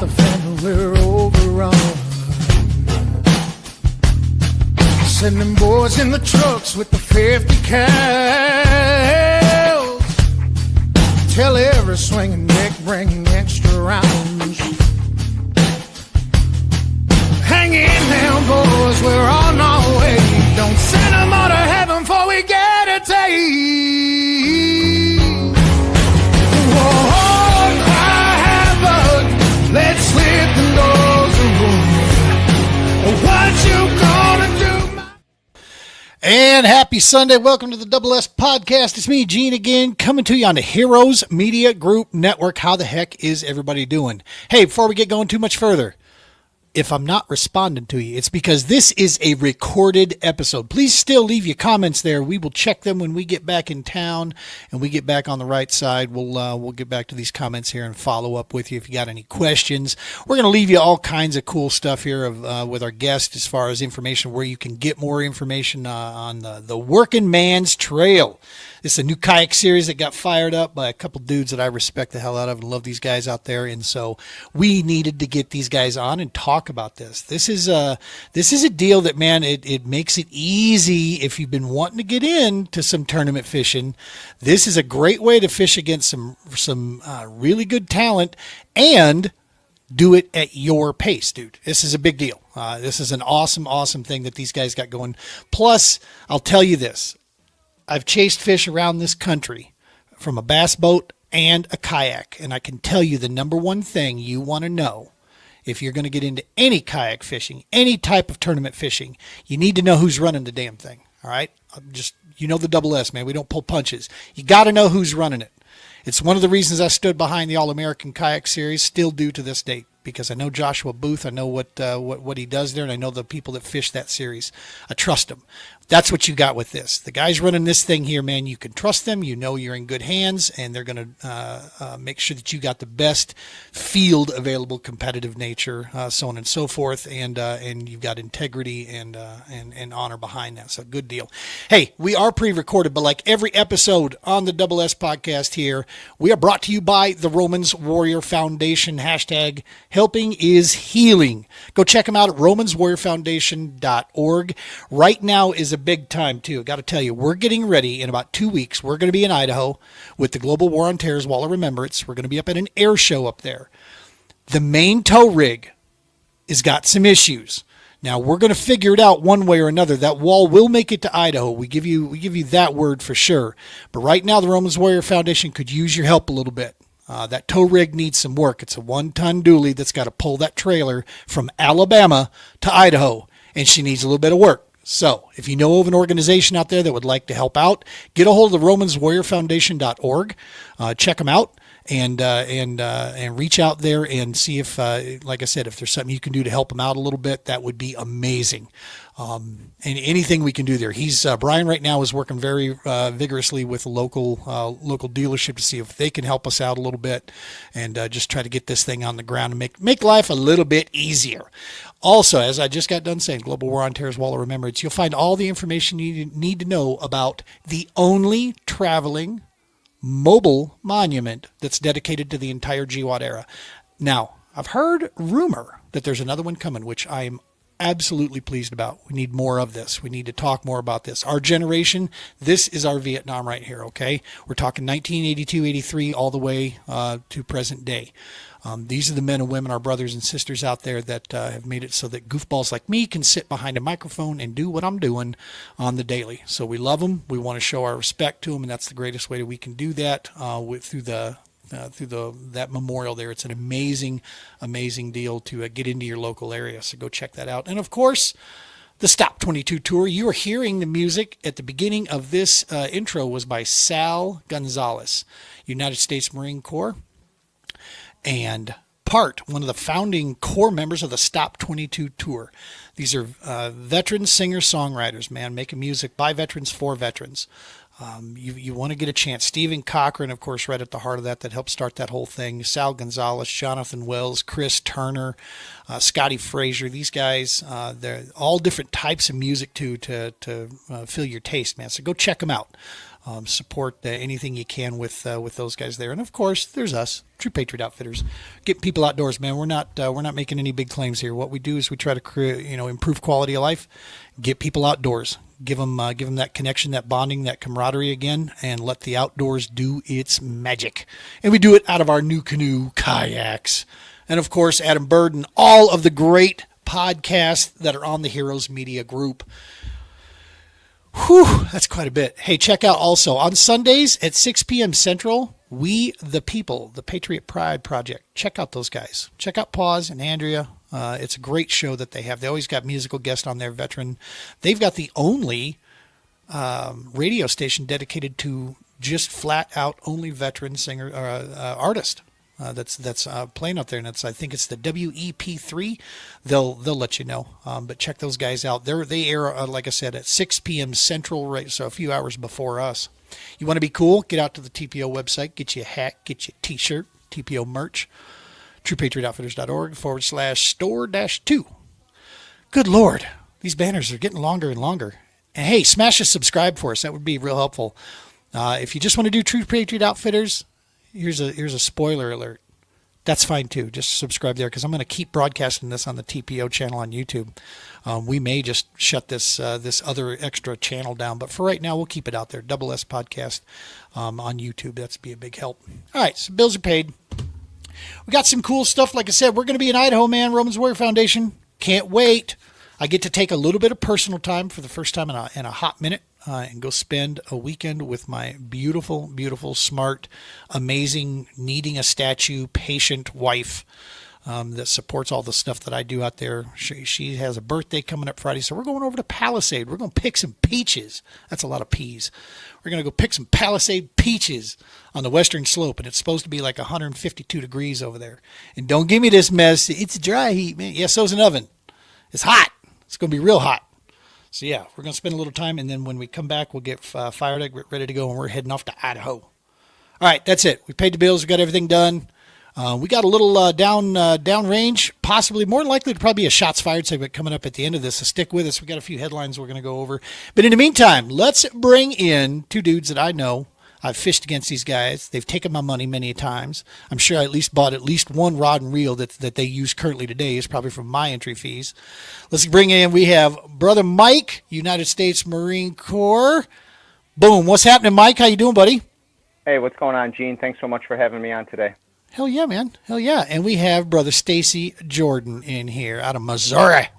the family we're overrun. Sending boys in the trucks with the 50 cals. Tell every swinging neck bring extra rounds. Hang in now, boys, we're on our way. Don't send them all to heaven before we get a taste. Whoa, cry havoc, let's slit the doors of war. What you gonna do? And happy Sunday. Welcome to the Double S Podcast. It's me, Gene, again, coming to you on the Heroes Media Group Network. How the heck is everybody doing? Hey, before we get going too much further, if I'm not responding to you, it's because this is a recorded episode. Please still leave your comments there. We will check them when we get back in town and we get back on the right side. We'll get back to these comments here and follow up with you if you got any questions. We're going to leave you all kinds of cool stuff here with our guest as far as information where you can get more information on the Working Man's Trail. This is a new kayak series that got fired up by a couple dudes that I respect the hell out of and love these guys out there. And so we needed to get these guys on and talk about this. This is a deal that, man, it makes it easy if you've been wanting to get into some tournament fishing. This is a great way to fish against some really good talent and do it at your pace, dude. This is a big deal. This is an awesome thing that these guys got going. Plus, I'll tell you this. I've chased fish around this country from a bass boat and a kayak, and I can tell you the number one thing you want to know if you're going to get into any kayak fishing, any type of tournament fishing, you need to know who's running the damn thing, all right? You know the Double S, man. We don't pull punches. You got to know who's running it. It's one of the reasons I stood behind the All-American Kayak Series, still do to this date, because I know Joshua Booth, I know what he does there, and I know the people that fish that series. I trust them. That's what you got with this. The guys running this thing here, man, you can trust them. You know you're in good hands, and they're going to make sure that you got the best field available, competitive nature, so on and so forth, and you've got integrity and honor behind that. So good deal. Hey, we are pre-recorded, but like every episode on the Double S Podcast here, we are brought to you by the Romans Warrior Foundation. Hashtag helping is healing. Go check them out at romanswarriorfoundation.org. Right now is a big time too. Got to tell you, we're getting ready in about 2 weeks. We're going to be in Idaho with the Global War on Terror's Wall of Remembrance. We're going to be up at an air show up there. The main tow rig has got some issues. Now we're going to figure it out one way or another. That wall will make it to Idaho. We give you that word for sure. But right now, the Romans Warrior Foundation could use your help a little bit. That tow rig needs some work. It's a 1-ton dually that's got to pull that trailer from Alabama to Idaho, and she needs a little bit of work. So if you know of an organization out there that would like to help out, get a hold of the romanswarriorfoundation.org. Check them out and reach out there and see if, like I said, if there's something you can do to help them out a little bit, that would be amazing. And anything we can do there. Brian right now is working very vigorously with a local dealership to see if they can help us out a little bit and just try to get this thing on the ground and make life a little bit easier. Also, as I just got done saying, Global War on Terror's Wall of Remembrance, you'll find all the information you need to know about the only traveling mobile monument that's dedicated to the entire GWOT era. Now, I've heard rumor that there's another one coming, which I'm absolutely pleased about. We need more of this. We need to talk more about this. Our generation, this is our Vietnam right here, okay? We're talking 1982, 83, all the way to present day. These are the men and women, our brothers and sisters out there that have made it so that goofballs like me can sit behind a microphone and do what I'm doing on the daily. So we love them. We want to show our respect to them, and that's the greatest way that we can do that through that memorial there. It's an amazing deal to get into your local area. So go check that out. And of course, the Stop 22 tour. You are hearing the music at the beginning of this intro was by Sal Gonzalez, United States Marine Corps, and one of the founding core members of the Stop 22 tour. These are veteran singer-songwriters, man, making music by veterans for veterans. You want to get a chance. Stephen Cochran, of course, right at the heart of that helped start that whole thing. Sal Gonzalez, Jonathan Wells, Chris Turner, Scotty Frazier. These guys, they're all different types of music to fill your taste, man. So go check them out. Support anything you can with those guys there. And of course, there's us, True Patriot Outfitters. Get people outdoors, man. We're not making any big claims here. What we do is we try to create, improve quality of life, get people outdoors, give them that connection, that bonding, that camaraderie again, and let the outdoors do its magic. And we do it out of our new canoe kayaks. And of course, Adam Bird and all of the great podcasts that are on the Heroes Media Group. Whew, that's quite a bit. Hey, check out also on Sundays at 6 p.m. Central, We the People, the Patriot Pride Project. Check out those guys. Check out Paws and Andrea. It's a great show that they have. They always got musical guests on there, veteran. They've got the only radio station dedicated to just flat out only veteran singer artist. That's playing up there, and I think it's the WEP3. They'll let you know. But check those guys out. They air like I said at 6 p.m. Central, right? So a few hours before us. You want to be cool? Get out to the TPO website, get you a hat, get you a T-shirt, TPO merch. TruePatriotOutfitters.org/store-2. Good Lord, these banners are getting longer and longer. And hey, smash a subscribe for us. That would be real helpful. If you just want to do True Patriot Outfitters, here's a spoiler alert. That's fine too. Just subscribe there because I'm going to keep broadcasting this on the TPO channel on YouTube. We may just shut this other extra channel down, but for right now we'll keep it out there. Double S Podcast on YouTube. That's be a big help. All right, so bills are paid. We got some cool stuff. Like I said, we're going to be in Idaho, man. Romans Warrior Foundation. Can't wait. I get to take a little bit of personal time for the first time in a hot minute. And go spend a weekend with my beautiful, beautiful, smart, amazing, needing a statue, patient wife that supports all the stuff that I do out there. She has a birthday coming up Friday, so we're going over to Palisade. We're going to pick some peaches. That's a lot of peas. We're going to go pick some Palisade peaches on the western slope, and it's supposed to be like 152 degrees over there. And don't give me this mess. It's dry heat, man. Yeah, so's an oven. It's hot. It's going to be real hot. So, yeah, we're going to spend a little time, and then when we come back, we'll get fired up, ready to go, and we're heading off to Idaho. All right, that's it. We paid the bills. We got everything done. We got a little down range, possibly more than likely to probably be a shots fired segment coming up at the end of this. So stick with us. We got a few headlines we're going to go over. But in the meantime, let's bring in two dudes that I know. I've fished against these guys. They've taken my money many times. I'm sure I at least bought at least one rod and reel that they use currently today is probably from my entry fees. Let's bring in, we have Brother Mike, United States Marine Corps. Boom. What's happening, Mike? How you doing, buddy? Hey, what's going on, Gene? Thanks so much for having me on today. Hell yeah, man. Hell yeah. And we have Brother Stacy Jordan in here out of Missouri.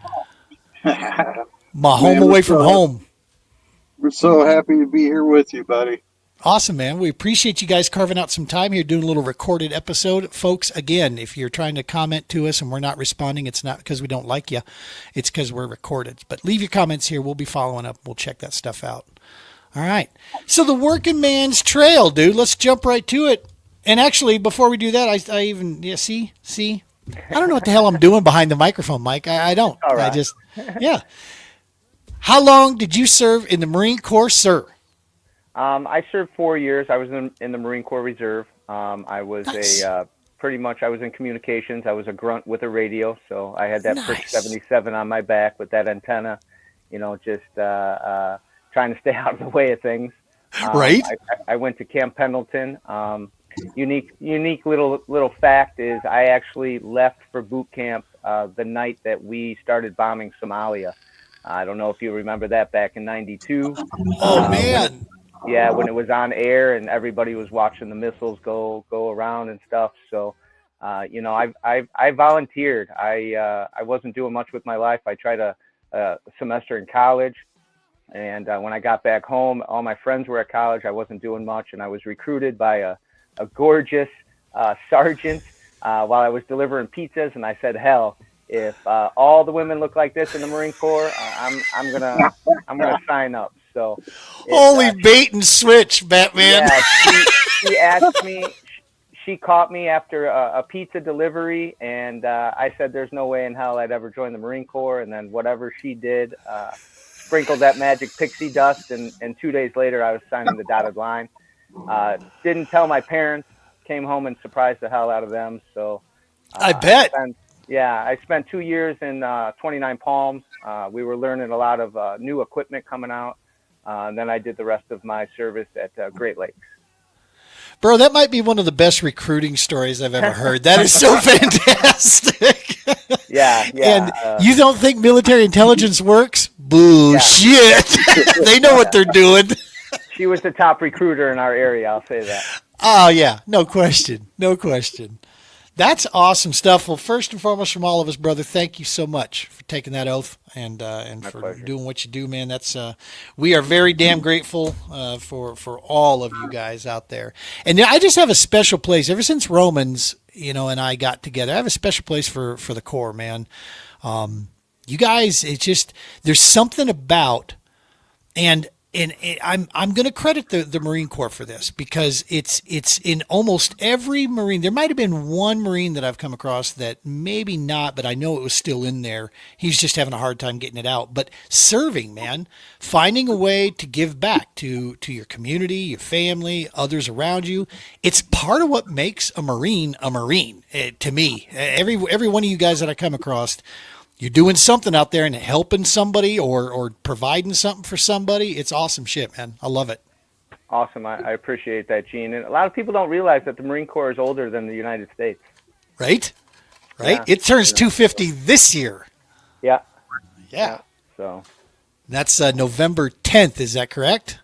My home away from home. We're so happy to be here with you, buddy. Awesome, man. We appreciate you guys carving out some time here, doing a little recorded episode. Folks, again, if you're trying to comment to us and we're not responding, it's not because we don't like you. It's because we're recorded. But leave your comments here. We'll be following up. We'll check that stuff out. All right. So the working man's trail, dude. Let's jump right to it. And actually, before we do that, I even, see? I don't know what the hell I'm doing behind the microphone, Mike. I don't. All right. I just, yeah. How long did you serve in the Marine Corps, sir? I served 4 years. I was in the Marine Corps Reserve. I was Nice. pretty much, I was in communications. I was a grunt with a radio. So I had that Nice. Frick 77 on my back with that antenna, just trying to stay out of the way of things. Right. I went to Camp Pendleton. Unique little fact is I actually left for boot camp the night that we started bombing Somalia. I don't know if you remember that back in '92. Oh, man. When it was on air and everybody was watching the missiles go around and stuff. So, I volunteered. I wasn't doing much with my life. I tried a semester in college, and when I got back home, all my friends were at college. I wasn't doing much, and I was recruited by a gorgeous sergeant while I was delivering pizzas, and I said, "Hell, if all the women look like this in the Marine Corps, I'm gonna sign up." So, Holy bait and switch, Batman. yeah, she asked me. She caught me after a pizza delivery, and I said, "There's no way in hell I'd ever join the Marine Corps." And then whatever she did, sprinkled that magic pixie dust, and 2 days later, I was signing the dotted line. Didn't tell my parents. Came home and surprised the hell out of them. So, I bet. I spent 2 years in 29 Palms. We were learning a lot of new equipment coming out. And then I did the rest of my service at Great Lakes. Bro, that might be one of the best recruiting stories I've ever heard. That is so fantastic. Yeah. And you don't think military intelligence works? Bullshit. They know what they're doing. She was the top recruiter in our area, I'll say that. Oh, yeah. No question. No question. That's awesome stuff. Well, first and foremost, from all of us, brother, thank you so much for taking that oath and for pleasure. doing what you do, man. That's we are very damn grateful for all of you guys out there. And I just have a special place ever since Romans, and I got together. I have a special place for the Corps, man. You guys, it's just there's something about and I'm going to credit the Marine Corps for this because it's in almost every Marine. There might have been one Marine that I've come across that maybe not, but I know it was still in there. He's just having a hard time getting it out. But serving, man, finding a way to give back to your community, your family, others around you. It's part of what makes a Marine to me. Every one of you guys that I come across, you're doing something out there and helping somebody or providing something for somebody. It's awesome shit, man. I love it. Awesome. I appreciate that, Gene. And a lot of people don't realize that the Marine Corps is older than the United States. Right? Yeah. It turns 250 this year. Yeah. So that's November 10th. Is that correct?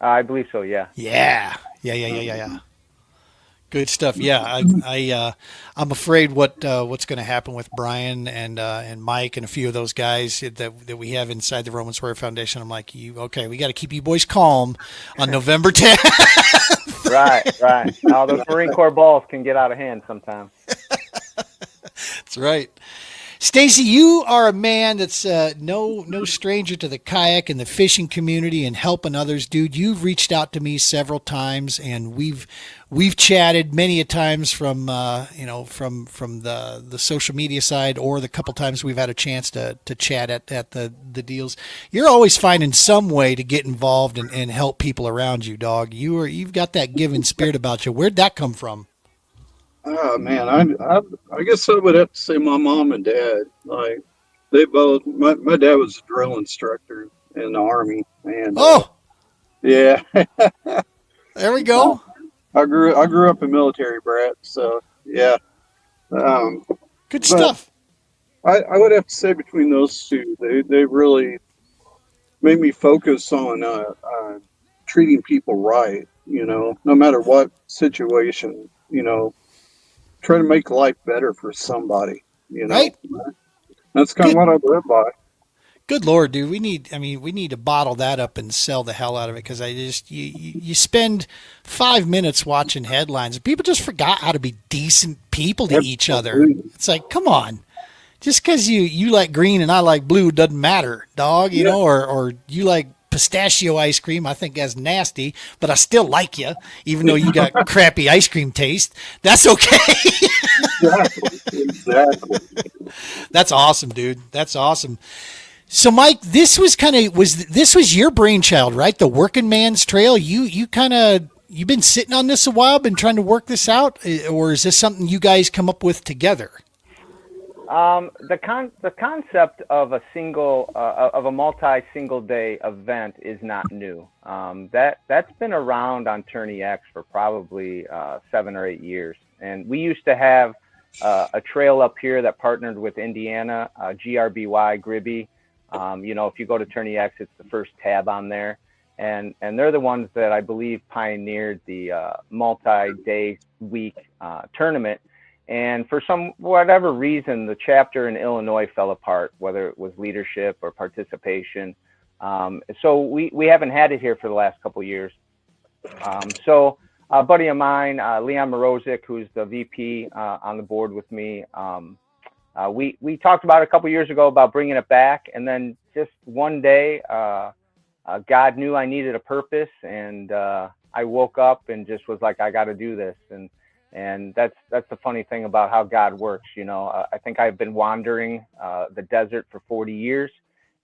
I believe so. Yeah. Yeah. Good stuff. Yeah, I'm afraid what's going to happen with Brian and Mike and a few of those guys that we have inside the Roman Swear Foundation. I'm like, we got to keep you boys calm on November 10th. Right. Now those Marine Corps balls can get out of hand sometimes. That's right. Stacy, you are a man that's no stranger to the kayak and the fishing community and helping others, dude. You've reached out to me several times, and we've chatted many a times from the social media side, or the couple times we've had a chance to chat at the deals. You're always finding some way to get involved and help people around you, dog. You've got that giving spirit about you. Where'd that come from? Oh man, I guess I would have to say my mom and dad. Like they both. My dad was a drill instructor in the Army, and yeah, there we go. I grew up a military brat, so yeah. Good stuff. I would have to say between those two, they really made me focus on treating people right. No matter what situation. Try to make life better for somebody, Right. That's kind of what I live by. Good Lord, dude. We need to bottle that up and sell the hell out of it. Cause you spend 5 minutes watching headlines and people just forgot how to be decent people to each other. It's like, come on, just cause you like green and I like blue doesn't matter, dog, or you like pistachio ice cream, I think that's nasty, but I still like you, even though you got crappy ice cream taste. That's okay. Exactly. That's awesome, dude. That's awesome. So, Mike, this was your brainchild, right? The Working Man's Trail. You've been sitting on this a while, been trying to work this out, or is this something you guys come up with together? The concept of a multi-single day event is not new. That's been around on Tourney X for probably 7 or 8 years. And we used to have a trail up here that partnered with Indiana, GRBY, Gribby. If you go to Tourney X, it's the first tab on there. And they're the ones that I believe pioneered the multi-day week tournament. And for whatever reason, the chapter in Illinois fell apart, whether it was leadership or participation. So we haven't had it here for the last couple of years. So a buddy of mine, Leon Morozic, who's the VP on the board with me, we talked about it a couple of years ago about bringing it back. And then just one day, God knew I needed a purpose. And I woke up and just was like, I got to do this. And that's the funny thing about how God works. I think I've been wandering the desert for 40 years.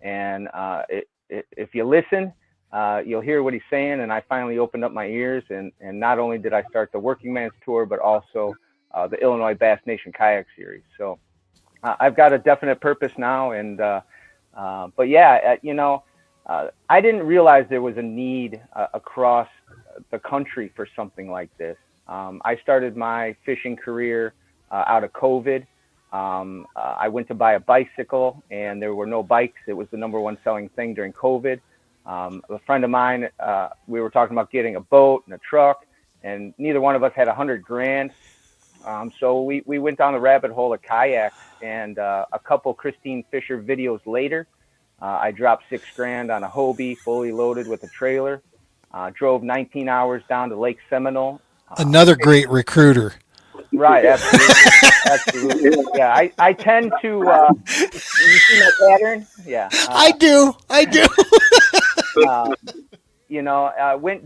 And if you listen, you'll hear what he's saying. And I finally opened up my ears. And not only did I start the Working Man's Tour, but also the Illinois Bass Nation Kayak Series. So I've got a definite purpose now. And but yeah, I didn't realize there was a need across the country for something like this. I started my fishing career out of COVID. I went to buy a bicycle, and there were no bikes. It was the number one selling thing during COVID. A friend of mine, we were talking about getting a boat and a truck, and neither one of us had $100,000. So we went down the rabbit hole of kayaks, and a couple Christine Fisher videos later, I dropped $6,000 on a Hobie, fully loaded with a trailer. Drove 19 hours down to Lake Seminole. Another great recruiter. Right, absolutely, absolutely. Yeah, I tend to. You see my pattern? Yeah. I do.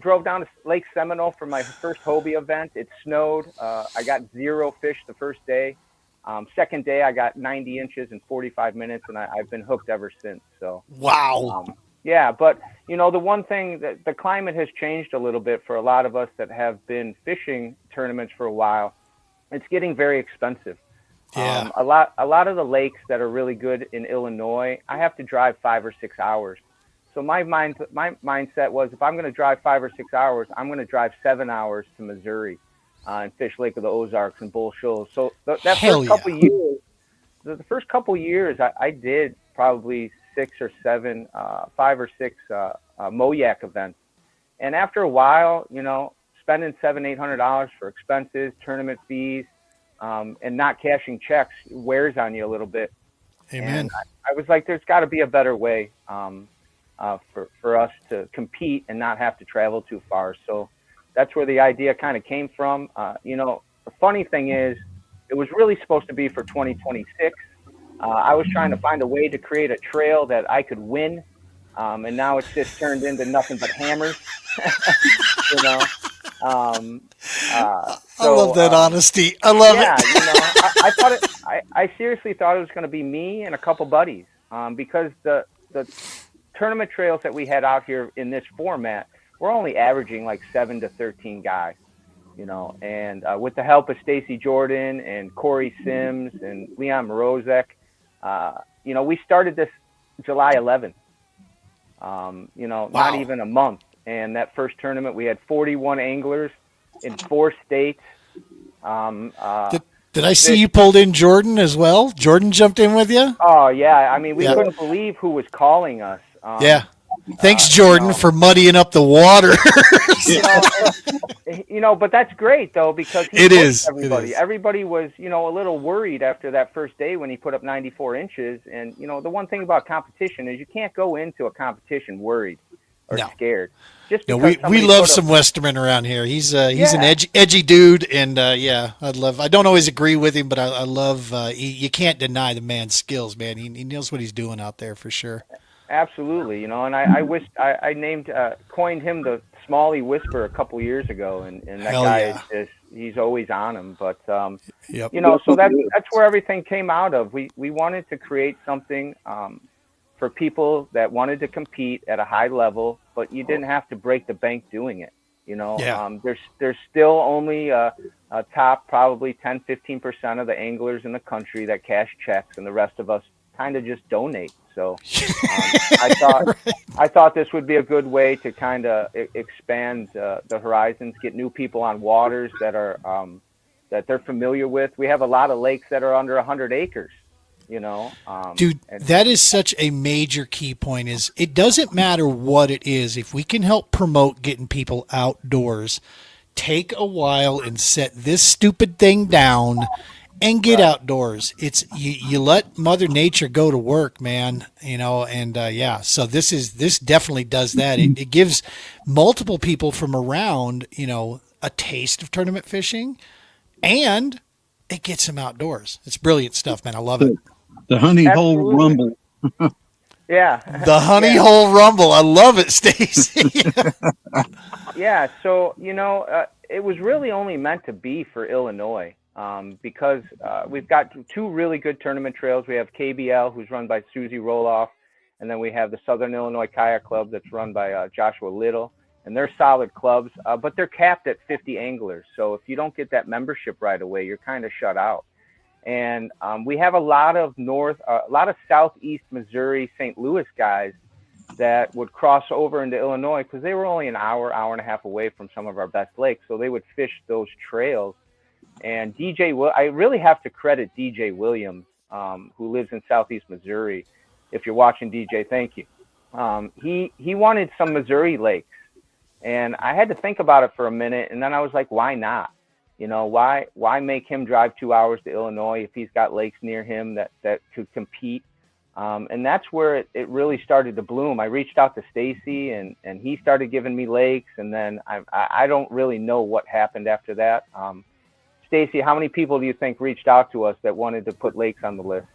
Drove down to Lake Seminole for my first Hobie event. It snowed. I got 0 fish the first day. Second day, I got 90 inches in 45 minutes, and I've been hooked ever since. So wow. Yeah, but the one thing that the climate has changed a little bit for a lot of us that have been fishing tournaments for a while. It's getting very expensive. Yeah. A lot of the lakes that are really good in Illinois, I have to drive 5 or 6 hours. So my mindset was, if I'm going to drive 5 or 6 hours, I'm going to drive 7 hours to Missouri and fish Lake of the Ozarks and Bull Shoals. So the first couple years, I did probably 5 or 6 Moyak events. And after a while, spending $700-800 for expenses, tournament fees, and not cashing checks wears on you a little bit. Amen. And I was like, there's got to be a better way for us to compete and not have to travel too far. So that's where the idea kind of came from. The funny thing is, it was really supposed to be for 2026. I was trying to find a way to create a trail that I could win, and now it's just turned into nothing but hammers. I love that honesty. I love it. I thought I seriously thought it was going to be me and a couple buddies, because the tournament trails that we had out here in this format, we're only averaging like 7 to 13 guys, and with the help of Stacy Jordan and Corey Sims and Leon Morozek, we started this July 11th, Wow. Not even a month. And that first tournament, we had 41 anglers in 4 states. Did I see you pulled in Jordan as well? Jordan jumped in with you? Oh, yeah. I mean, we couldn't believe who was calling us. Yeah. Thanks, Jordan, for muddying up the water. But that's great, though, because it is. Everybody. Everybody was, a little worried after that first day when he put up 94 inches. And, the one thing about competition is you can't go into a competition worried or scared. Just we love some Westerman around here. He's an edgy dude, and I don't always agree with him, but I love. You can't deny the man's skills, man. He knows what he's doing out there for sure. Absolutely, and I wish I coined him the Smalley Whisper a couple years ago, and that guy is he's always on him. But so that's where everything came out of. We wanted to create something for people that wanted to compete at a high level, but you didn't have to break the bank doing it. There's still only a top probably 10-15% of the anglers in the country that cash checks, and the rest of us kind of just donate. So I thought this would be a good way to kind of expand the horizons, get new people on waters that are that they're familiar with. We have a lot of lakes that are under 100 acres. Dude, that is such a major key point. Is it doesn't matter what it is. If we can help promote getting people outdoors, take a while and set this stupid thing down and get outdoors. It's you let Mother Nature go to work, man, so this definitely does that. It gives multiple people from around, a taste of tournament fishing, and it gets them outdoors. It's brilliant stuff, man. I love it. The honey hole rumble. Yeah. The honey hole rumble. I love it, Stacy. Yeah. So, it was really only meant to be for Illinois, because we've got 2 really good tournament trails. We have KBL, who's run by Susie Roloff, and then we have the Southern Illinois Kayak Club that's run by Joshua Little, and they're solid clubs, but they're capped at 50 anglers. So if you don't get that membership right away, you're kind of shut out. And we have a lot of southeast Missouri, St. Louis guys that would cross over into Illinois because they were only an hour, hour and a half away from some of our best lakes. So they would fish those trails. And I really have to credit DJ Williams, who lives in Southeast Missouri. If you're watching, DJ, thank you. He wanted some Missouri lakes. And I had to think about it for a minute. And then I was like, why not? You know, why make him drive 2 hours to Illinois if he's got lakes near him that could compete? And that's where it really started to bloom. I reached out to Stacy and he started giving me lakes. And then I don't really know what happened after that. Stacy, how many people do you think reached out to us that wanted to put lakes on the list?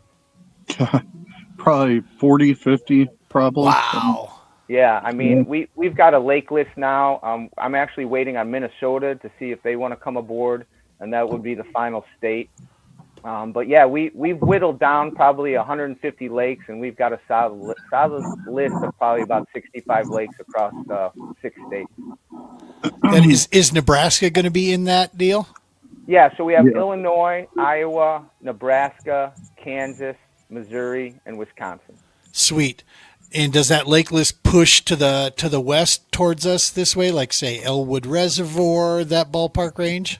Probably 40, 50, probably. Wow. Yeah, I mean, we've got a lake list now. I'm actually waiting on Minnesota to see if they want to come aboard, and that would be the final state. But yeah, we've whittled down probably 150 lakes, and we've got a solid list of probably about 65 lakes across 6 states. Then is Nebraska going to be in that deal? Yeah, so we have Illinois, Iowa, Nebraska, Kansas, Missouri, and Wisconsin. Sweet. And does that lake list push to the west towards us this way, like say Elwood Reservoir, that ballpark range?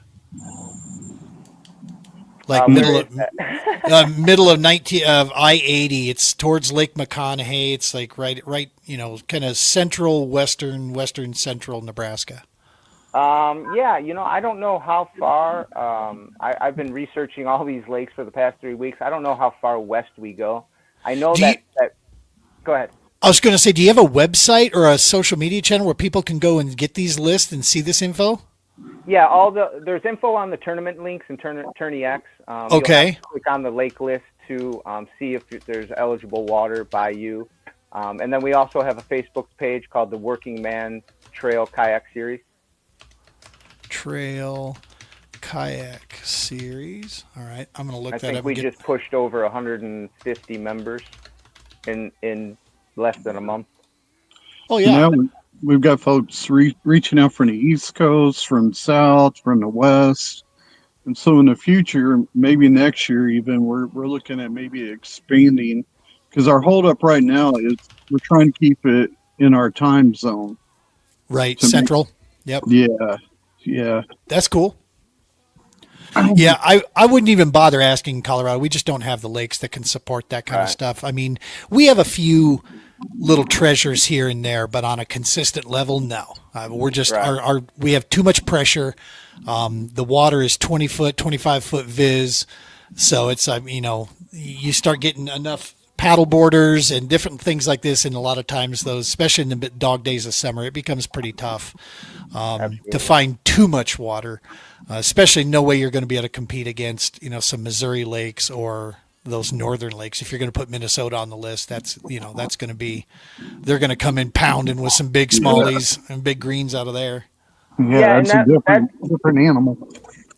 Like middle of I-80, it's towards Lake McConaughey. It's like right, kind of central western central Nebraska. Yeah, I don't know how far. I've been researching all these lakes for the past 3 weeks. I don't know how far west we go. I know that. Go ahead. I was going to say, do you have a website or a social media channel where people can go and get these lists and see this info? Yeah, there's info on the tournament links and Tourney X. Okay. Click on the lake list to see if there's eligible water by you. And then we also have a Facebook page called the Working Man Trail Kayak Series. Trail Kayak Series. All right, I'm going to look that up. I think we just pushed over 150 members in less than a month. Oh yeah. We've got folks reaching out from the East Coast, from the South, from the West. And so in the future, maybe next year even, we're looking at maybe expanding, because our holdup right now is we're trying to keep it in our time zone. Right, central. Yep. Yeah. That's cool. Yeah, I wouldn't even bother asking Colorado. We just don't have the lakes that can support that kind of stuff. I mean, we have a few little treasures here and there, but on a consistent level, no. We're just we have too much pressure. The water is 20 foot, 25 foot viz. So it's you start getting enough paddle boarders and different things like this, and a lot of times those, especially in the dog days of summer, it becomes pretty tough to find too much water. Especially no way you're going to be able to compete against, some Missouri lakes or those northern lakes. If you're going to put Minnesota on the list, that's going to be, they're going to come in pounding with some big smallies and big greens out of there. Yeah, that's a different animal.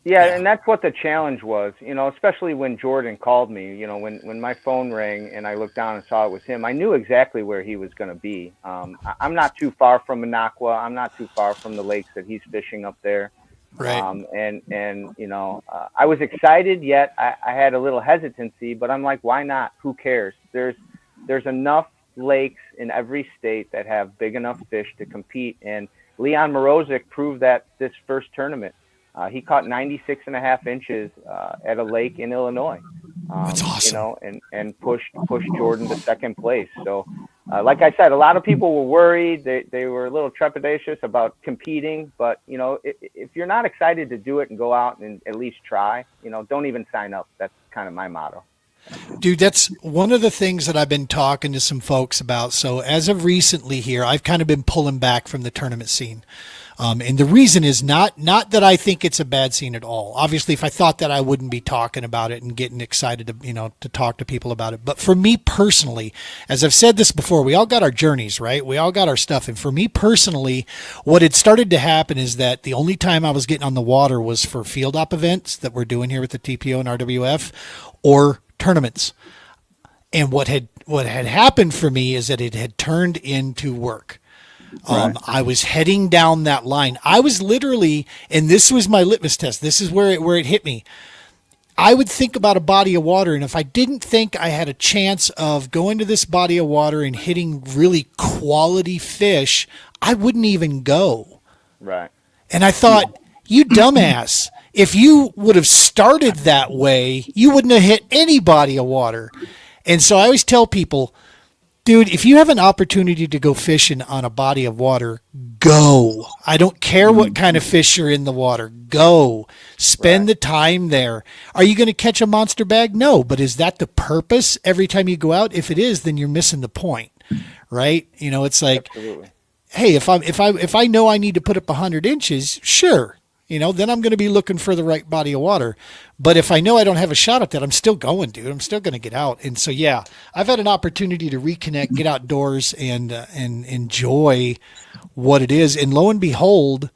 Yeah, and that's what the challenge was, especially when Jordan called me, when my phone rang and I looked down and saw it was him, I knew exactly where he was going to be. I'm not too far from Minocqua. I'm not too far from the lakes that he's fishing up there. Right. I was excited, yet I had a little hesitancy, but I'm like, why not? Who cares? There's enough lakes in every state that have big enough fish to compete. And Leon Morozic proved that this first tournament. He caught 96.5 inches at a lake in Illinois. That's awesome. And pushed Jordan to second place. So, like I said, a lot of people were worried. They were a little trepidatious about competing. But, if you're not excited to do it and go out and at least try, don't even sign up. That's kind of my motto. Dude, that's one of the things that I've been talking to some folks about. So as of recently here, I've kind of been pulling back from the tournament scene. And the reason is not that I think it's a bad scene at all. Obviously, if I thought that, I wouldn't be talking about it and getting excited to talk to people about it. But for me personally, as I've said this before, we all got our journeys, right? We all got our stuff. And for me personally, what had started to happen is that the only time I was getting on the water was for field op events that we're doing here with the TPO and RWF or tournaments. And what had happened for me is that it had turned into work. I was heading down that line. I was literally, and this was my litmus test. This is where it hit me. I would think about a body of water, and if I didn't think I had a chance of going to this body of water and hitting really quality fish, I wouldn't even go. Right. And I thought, you dumbass, if you would have started that way, you wouldn't have hit any body of water. And so I always tell people, dude, if you have an opportunity to go fishing on a body of water, go. I don't care what kind of fish are in the water. Go. Spend the time there. Are you going to catch a monster bag? No. But is that the purpose every time you go out? If it is, then you're missing the point, right? You know, it's like, Absolutely. hey, if I know I need to put up 100 inches, sure. You know, then I'm going to be looking for the right body of water. But if I know I don't have a shot at that, I'm still going, dude. I'm still going to get out. And so, yeah, I've had an opportunity to reconnect, get outdoors, and enjoy what it is. And lo and behold,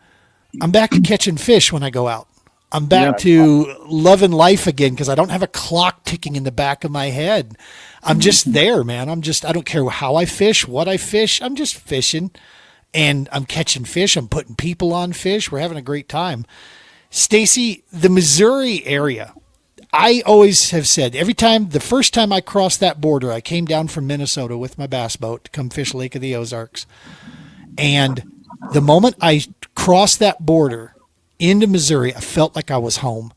I'm back to catching fish when I go out. I'm back to loving life again because I don't have a clock ticking in the back of my head. I'm just there, man. I don't care how I fish, what I fish. I'm just fishing. And I'm catching fish. I'm putting people on fish. We're having a great time. Stacy, the Missouri area, I always have said the first time I crossed that border, I came down from Minnesota with my bass boat to come fish Lake of the Ozarks. And the moment I crossed that border into Missouri, I felt like I was home.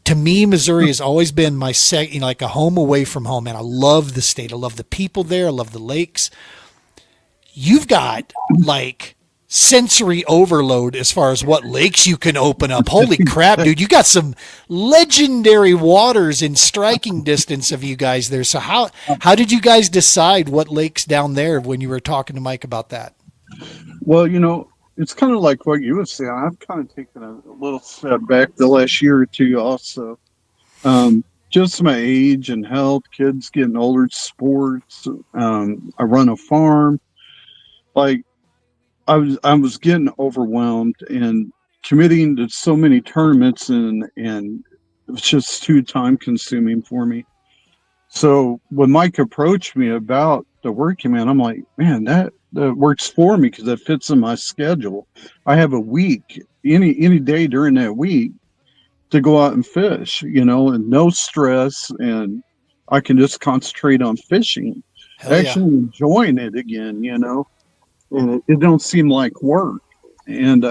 To me, Missouri has always been my like a home away from home. And I love the state. I love the people there. I love the lakes. You've got like sensory overload as far as what lakes you can open up. Holy crap, dude. You got some legendary waters in striking distance of you guys there. So how did you guys decide what lakes down there when you were talking to Mike about that? Well, you know, it's kind of like what you were saying. I've kind of taken a little step back the last year or two also. Just my age and health, kids getting older, sports. I run a farm. Like I was getting overwhelmed and committing to so many tournaments and it was just too time consuming for me. So when Mike approached me about the working man, I'm like, man, that works for me because that fits in my schedule. I have a week, any day during that week to go out and fish, you know, and no stress, and I can just concentrate on fishing, actually enjoying it again, you know. And it don't seem like work. And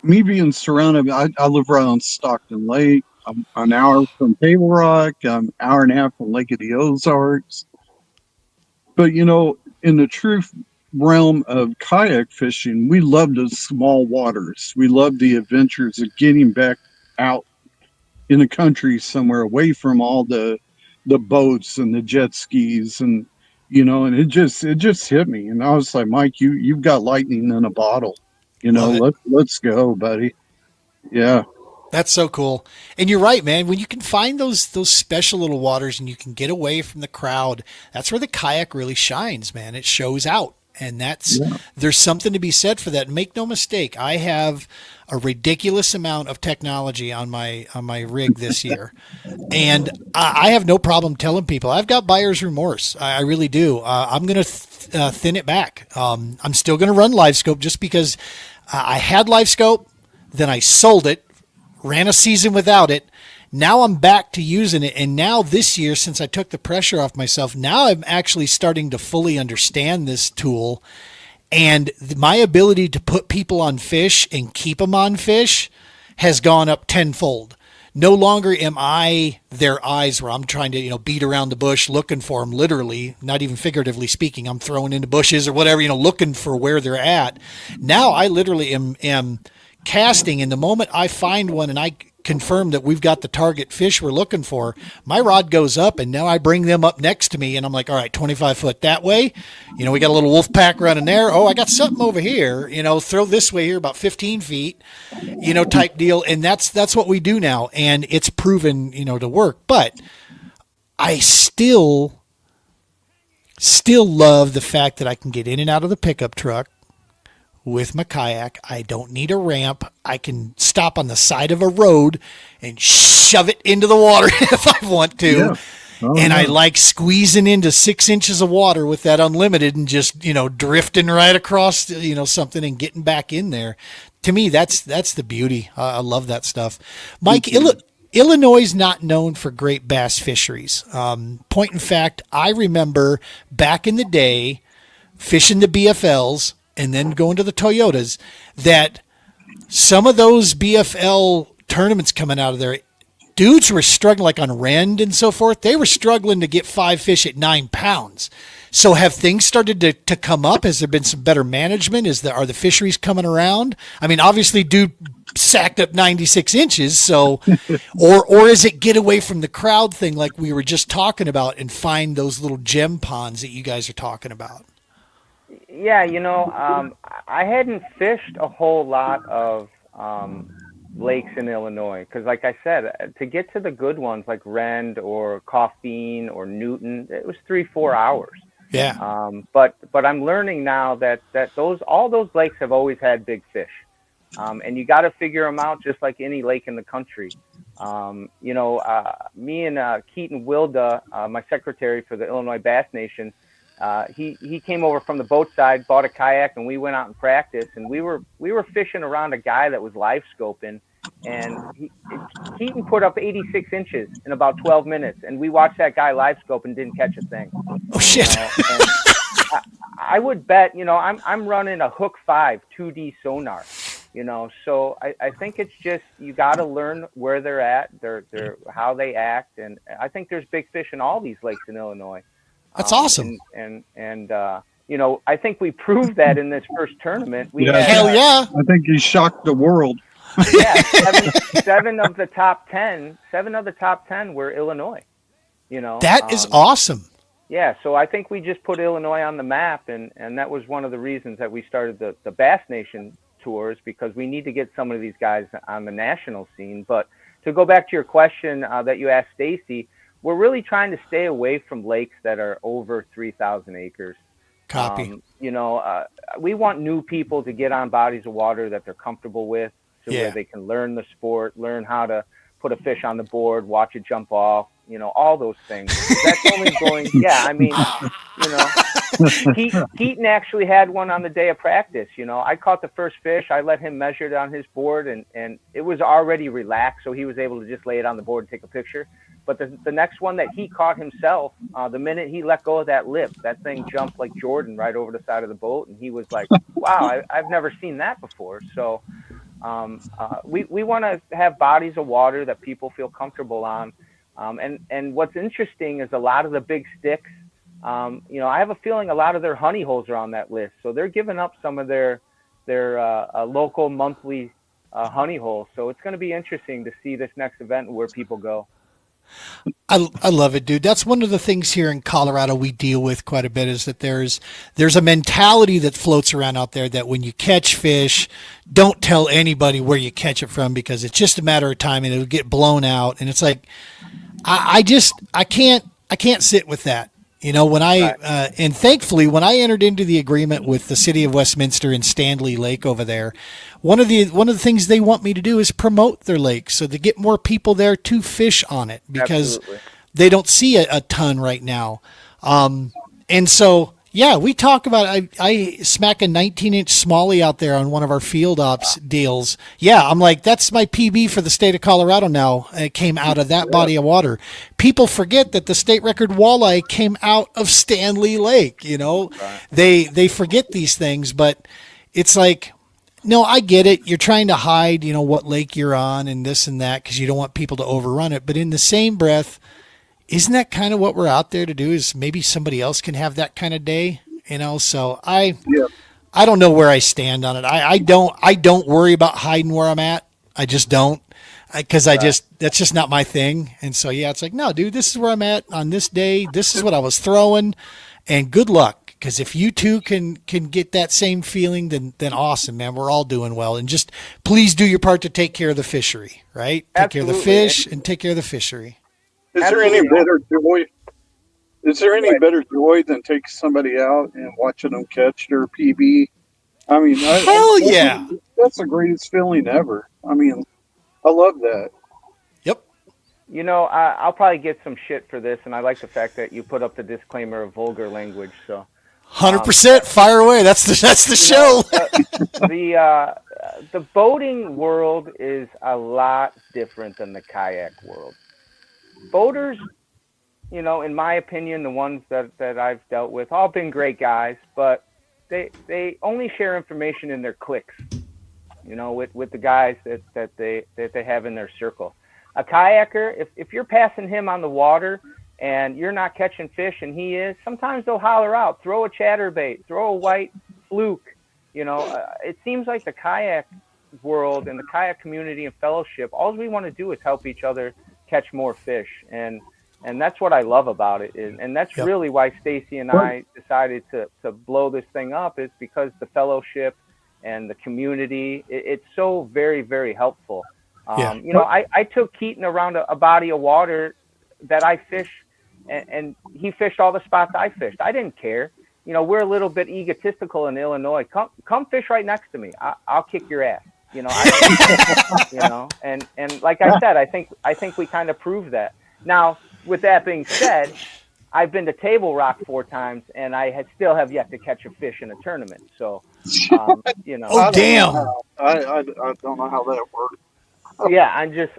me being surrounded, I live right on Stockton Lake. I'm an hour from Table Rock. I'm an hour and a half from Lake of the Ozarks. But, you know, in the true realm of kayak fishing, we love the small waters. We love the adventures of getting back out in the country somewhere away from all the boats and the jet skis and, you know, and it just hit me. And I was like, Mike, you've got lightning in a bottle, you know, let's go, buddy. Yeah. That's so cool. And you're right, man. When you can find those special little waters and you can get away from the crowd, that's where the kayak really shines, man. It shows out. And there's something to be said for that. Make no mistake, I have a ridiculous amount of technology on my rig this year. And I have no problem telling people I've got buyer's remorse. I really do. I'm going to thin it back. I'm still going to run live scope just because I had live scope, then I sold it, ran a season without it. Now I'm back to using it. And now this year, since I took the pressure off myself, now I'm actually starting to fully understand this tool. And my ability to put people on fish and keep them on fish has gone up tenfold. No longer am I their eyes where I'm trying to, you know, beat around the bush looking for them, literally, not even figuratively speaking. I'm throwing into bushes or whatever, you know, looking for where they're at. Now I literally am casting, and the moment I find one and I confirm that we've got the target fish we're looking for, my rod goes up, and now I bring them up next to me, and I'm like, all right, 25 foot that way. You know, we got a little wolf pack running there. Oh, I got something over here, you know, throw this way here about 15 feet, you know, type deal. And that's what we do now. And it's proven, you know, to work. But I still love the fact that I can get in and out of the pickup truck with my kayak. I don't need a ramp. I can stop on the side of a road and shove it into the water if I want to. Yeah. And I like squeezing into 6 inches of water with that unlimited and just, drifting right across, something and getting back in there. To me, that's the beauty. I love that stuff. Mike, Illinois is not known for great bass fisheries. Point in fact, I remember back in the day fishing the BFLs and then going to the Toyotas, that some of those BFL tournaments coming out of there, dudes were struggling, like on Rend and so forth. They were struggling to get 5 fish at 9 pounds. So have things started to come up? Has there been some better management? Are the fisheries coming around? I mean, obviously, dude sacked up 96 inches. So, or is it get away from the crowd thing like we were just talking about and find those little gem ponds that you guys are talking about? Yeah, I hadn't fished a whole lot of lakes in Illinois, because like I said, to get to the good ones like Rend or Coffeen or Newton, it was 3-4 hours. Yeah. But I'm learning now that all those lakes have always had big fish, and you got to figure them out just like any lake in the country. Me and Keaton Wilda, my secretary for the Illinois Bass Nation, he came over from the boat side, bought a kayak, and we went out and practiced. And we were fishing around a guy that was live scoping, and Keaton put up 86 inches in about 12 minutes. And we watched that guy live scope and didn't catch a thing. Oh shit! I would bet, I'm running a Hook 5 2D sonar. So I think it's just, you got to learn where they're at, their how they act, and I think there's big fish in all these lakes in Illinois. That's awesome. And I think we proved that in this first tournament. Hell yeah! I think he shocked the world. Yeah, seven of the top 10 were Illinois. That is awesome. Yeah, so I think we just put Illinois on the map, and that was one of the reasons that we started the Bass Nation tours, because we need to get some of these guys on the national scene. But to go back to your question that you asked Stacy, we're really trying to stay away from lakes that are over 3,000 acres. Copy. We want new people to get on bodies of water that they're comfortable with, where they can learn the sport, learn how to put a fish on the board, watch it jump off, all those things. That's only going, Keaton actually had one on the day of practice. I caught the first fish. I let him measure it on his board, and it was already relaxed, so he was able to just lay it on the board and take a picture. But the next one that he caught himself, the minute he let go of that lip, that thing jumped like Jordan right over the side of the boat. And he was like, wow, I've never seen that before. So we want to have bodies of water that people feel comfortable on. And what's interesting is a lot of the big sticks, I have a feeling a lot of their honey holes are on that list. So they're giving up some of their local monthly honey holes. So it's going to be interesting to see this next event where people go. I love it, dude. That's one of the things here in Colorado we deal with quite a bit, is that there's a mentality that floats around out there that when you catch fish, don't tell anybody where you catch it from, because it's just a matter of time and it'll get blown out. And it's like, I can't sit with that. And thankfully, when I entered into the agreement with the city of Westminster and Stanley Lake over there, one of the things they want me to do is promote their lake, so to get more people there to fish on it, because they don't see a ton right now. And so, yeah, we talk about, I smack a 19-inch smallie out there on one of our field ops deals. Yeah, I'm like, that's my PB for the state of Colorado now. It came out of that body of water. People forget that the state record walleye came out of Stanley Lake, They forget these things, but it's like, no, I get it. You're trying to hide, what lake you're on and this and that, because you don't want people to overrun it. But in the same breath, isn't that kind of what we're out there to do? Is maybe somebody else can have that kind of day, So I don't know where I stand on it. I don't worry about hiding where I'm at. I just don't, because that's just not my thing. And so it's like, no, dude, this is where I'm at on this day. This is what I was throwing, and good luck. Because if you two can get that same feeling, then awesome, man. We're all doing well, and just please do your part to take care of the fishery, right? Take care of the fish and take care of the fishery. Is there any better joy? Is there any better joy than taking somebody out and watching them catch their PB? I mean, that's the greatest feeling ever. I mean, I love that. Yep. I'll probably get some shit for this, and I like the fact that you put up the disclaimer of vulgar language. So, 100% fire away. That's the show. The boating world is a lot different than the kayak world. Boaters, in my opinion, the ones that I've dealt with, all been great guys, but they only share information in their cliques, with the guys that they have in their circle. A kayaker, if you're passing him on the water and you're not catching fish and he is, sometimes they'll holler out, throw a chatterbait, throw a white fluke. It seems like the kayak world and the kayak community and fellowship, all we want to do is help each other catch more fish. And that's what I love about it. And that's really why Stacy and I decided to blow this thing up, is because the fellowship and the community, it's so very, very helpful. I took Keaton around a body of water that I fish, and he fished all the spots I fished. I didn't care. We're a little bit egotistical in Illinois. Come fish right next to me. I'll kick your ass. And like I said, I think we kind of proved that. Now, with that being said, I've been to Table Rock 4 times, and I still have yet to catch a fish in a tournament. So, Oh, damn. I don't know how that works. Yeah,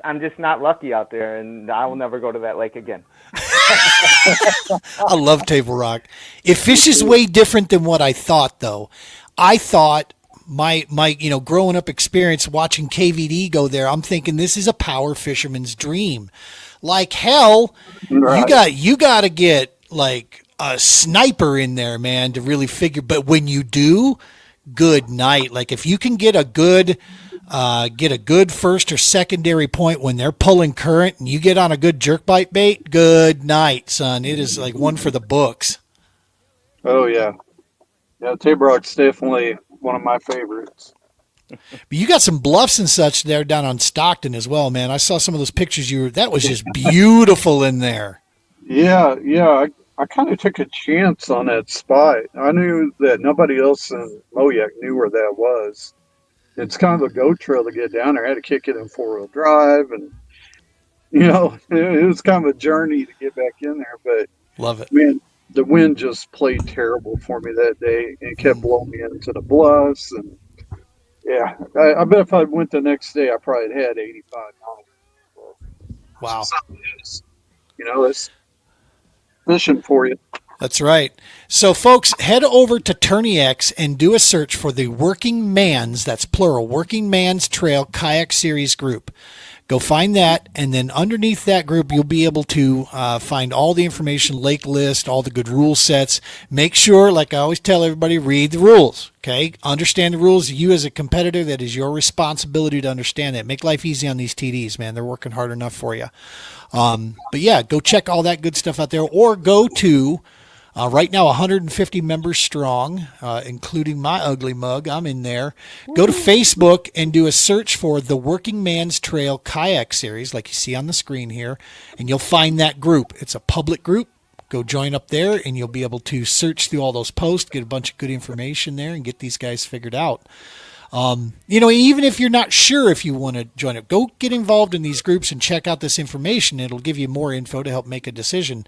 I'm just not lucky out there, and I will never go to that lake again. I love Table Rock. It fishes way different than what I thought, though. I thought my growing up experience watching KVD go there, I'm thinking this is a power fisherman's dream. Like hell, Right. you got to get like a sniper in there, man, to really figure. But when you do, good night. Like if you can get a good first or secondary point when they're pulling current and you get on a good jerkbite bait, good night, son. It is like one for the books. Oh yeah. Yeah, Table Rock's definitely one of my favorites. But you got some bluffs and such there down on Stockton as well, man. I saw some of those pictures that was just beautiful in there. Yeah. I kind of took a chance on that spot. I knew that nobody else in Moyak knew where that was. It's kind of a go trail to get down there. I had to kick it in 4-wheel drive, and it was kind of a journey to get back in there. But Love it. man, the wind just played terrible for me that day, and it kept blowing me into the bluffs. And yeah, I bet if I went the next day, I probably had 85 knots. Wow. It's fishing for you. That's right. So, folks, head over to TourneyX and do a search for the Working Man's, that's plural, Working Man's Trail Kayak Series group. Go find that, and then underneath that group, you'll be able to find all the information, lake list, all the good rule sets. Make sure, like I always tell everybody, read the rules, okay? Understand the rules. You as a competitor, that is your responsibility to understand that. Make life easy on these TDs, man. They're working hard enough for you. But, yeah, go check all that good stuff out there, or go to... right now, 150 members strong, including my ugly mug. I'm in there. Go to Facebook and do a search for the Working Man's Trail Kayak Series, like you see on the screen here, and you'll find that group. It's a public group. Go join up there, and you'll be able to search through all those posts, get a bunch of good information there, and get these guys figured out. Even if you're not sure if you want to join it, go get involved in these groups and check out this information. It'll give you more info to help make a decision.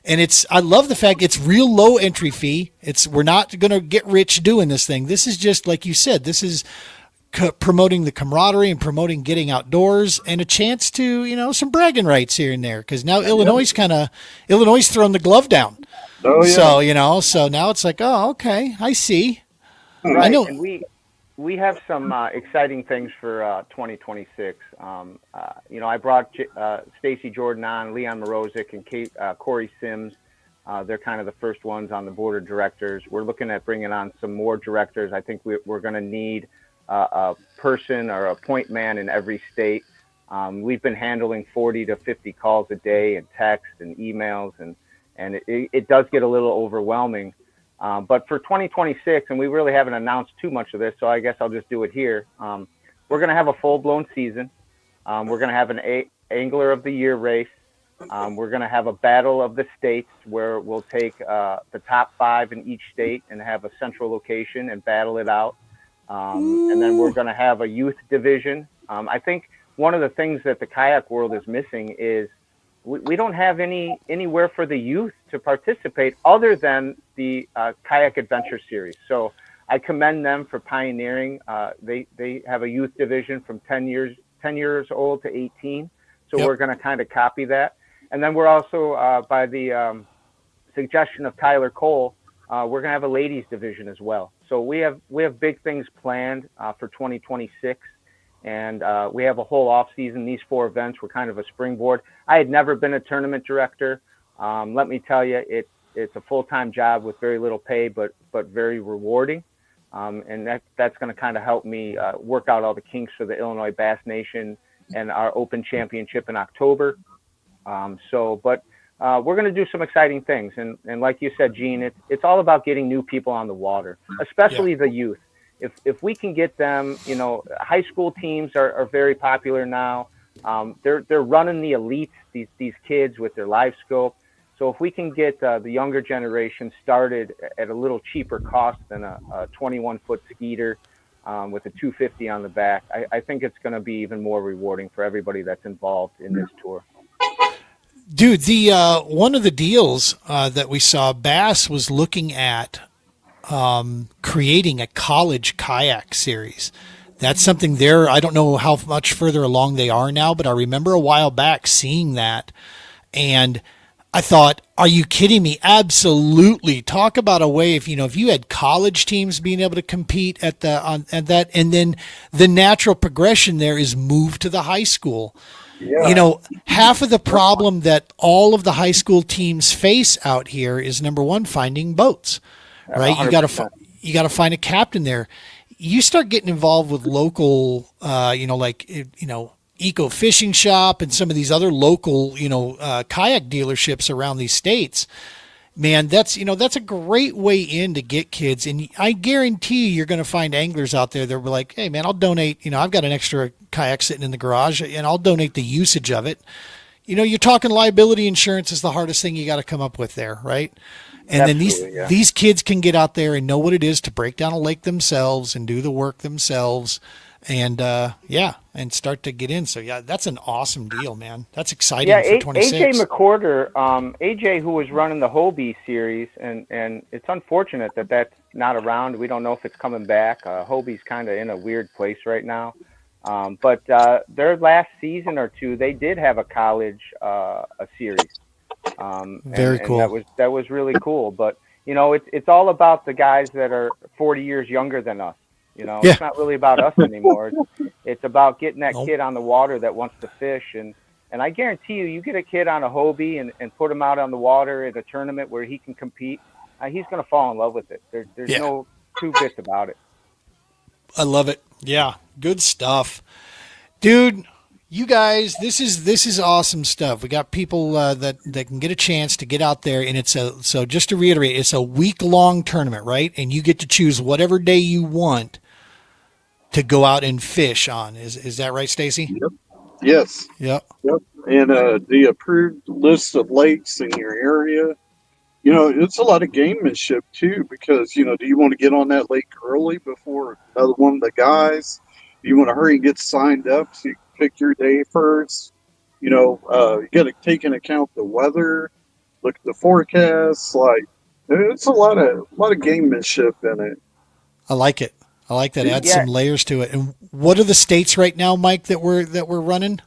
And I love the fact it's real low entry fee. We're not going to get rich doing this thing. This is just, like you said, this is promoting the camaraderie and promoting getting outdoors and a chance to, some bragging rights here and there. Because now Illinois thrown the glove down. Oh yeah. So now it's like, oh, okay, I see. Right. I know. And we have some exciting things for 2026. I brought Stacy Jordan on, Leon Morozic, and Corey Sims. They're kind of the first ones on the board of directors. We're looking at bringing on some more directors. I think we're going to need a person or a point man in every state. We've been handling 40 to 50 calls a day and text and emails, and it does get a little overwhelming. But for 2026, and we really haven't announced too much of this, so I guess I'll just do it here. We're going to have a full-blown season. We're going to have an Angler of the Year race. We're going to have a battle of the states where we'll take the top 5 in each state and have a central location and battle it out. And then we're going to have a youth division. I think one of the things that the kayak world is missing is we don't have anywhere for the youth to participate other than the Kayak Adventure Series. So I commend them for pioneering. They have a youth division from 10 years old to 18. So Yep. we're going to kind of copy that. And then we're also, by the suggestion of Tyler Cole, we're going to have a ladies division as well. So we have big things planned for 2026. And we have a whole off season. These 4 events were kind of a springboard. I had never been a tournament director. Let me tell you, it's a full-time job with very little pay, but very rewarding. And that's going to kind of help me work out all the kinks for the Illinois Bass Nation and our Open Championship in October. But we're going to do some exciting things. And like you said, Gene, it's all about getting new people on the water, especially the youth. If we can get them, high school teams are very popular now. They're running the elites, these kids with their live scope. So if we can get the younger generation started at a little cheaper cost than a 21-foot Skeeter with a 250 on the back, I think it's going to be even more rewarding for everybody that's involved in this tour. Dude, the one of the deals that we saw, Bass was looking at creating a college kayak series. That's something there. I don't know how much further along they are now, but I remember a while back seeing that, and I thought, are you kidding me? Absolutely. Talk about a way if you had college teams being able to compete at that, and then the natural progression there is move to the high school. Yeah. Half of the problem that all of the high school teams face out here is, number one, finding boats. Right, 100%. you got to find a captain there. You start getting involved with local, Eco Fishing Shop and some of these other local, kayak dealerships around these states. Man, that's a great way in to get kids, and I guarantee you're going to find anglers out there that were like, hey man, I'll donate. I've got an extra kayak sitting in the garage, and I'll donate the usage of it. You're talking liability insurance is the hardest thing you got to come up with there, right? And Absolutely, then these kids can get out there and know what it is to break down a lake themselves and do the work themselves, and and start to get in. So that's an awesome deal, man. That's exciting for 26. AJ McCorder, AJ, who was running the Hobie series, and it's unfortunate that that's not around. We don't know if it's coming back. Hobie's kind of in a weird place right now. But their last season or two, they did have a college a series. Very cool. And that was really cool. But it's all about the guys that are 40 years younger than us. It's not really about us anymore. It's about getting that kid on the water that wants to fish. And I guarantee you get a kid on a Hobie and put him out on the water at a tournament where he can compete. He's going to fall in love with it. There's no two bits about it. I love it. Yeah, good stuff, dude. You guys, this is awesome stuff. We got people that can get a chance to get out there, and so just to reiterate, it's a week-long tournament, right? And you get to choose whatever day you want to go out and fish on. Is that right, Stacy? Yep. Yes. Yep. Yep. And the approved list of lakes in your area. It's a lot of gamemanship too, because do you want to get on that lake early before another one of the guys? Do you want to hurry and get signed up so you can pick your day first? You got to take into account the weather, look at the forecast. Like, it's a lot of gamemanship in it. I like it. I like that. Add some layers to it. And what are the states right now, Mike, that we're running?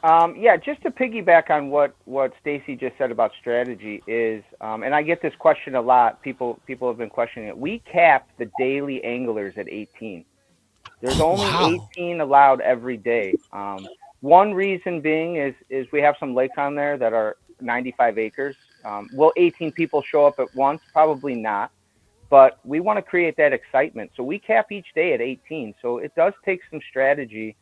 Just to piggyback on what Stacy just said about strategy is, and I get this question a lot. People have been questioning it. We cap the daily anglers at 18. There's only 18 allowed every day. One reason being is we have some lakes on there that are 95 acres. Will 18 people show up at once? Probably not. But we want to create that excitement. So we cap each day at 18. So it does take some strategy.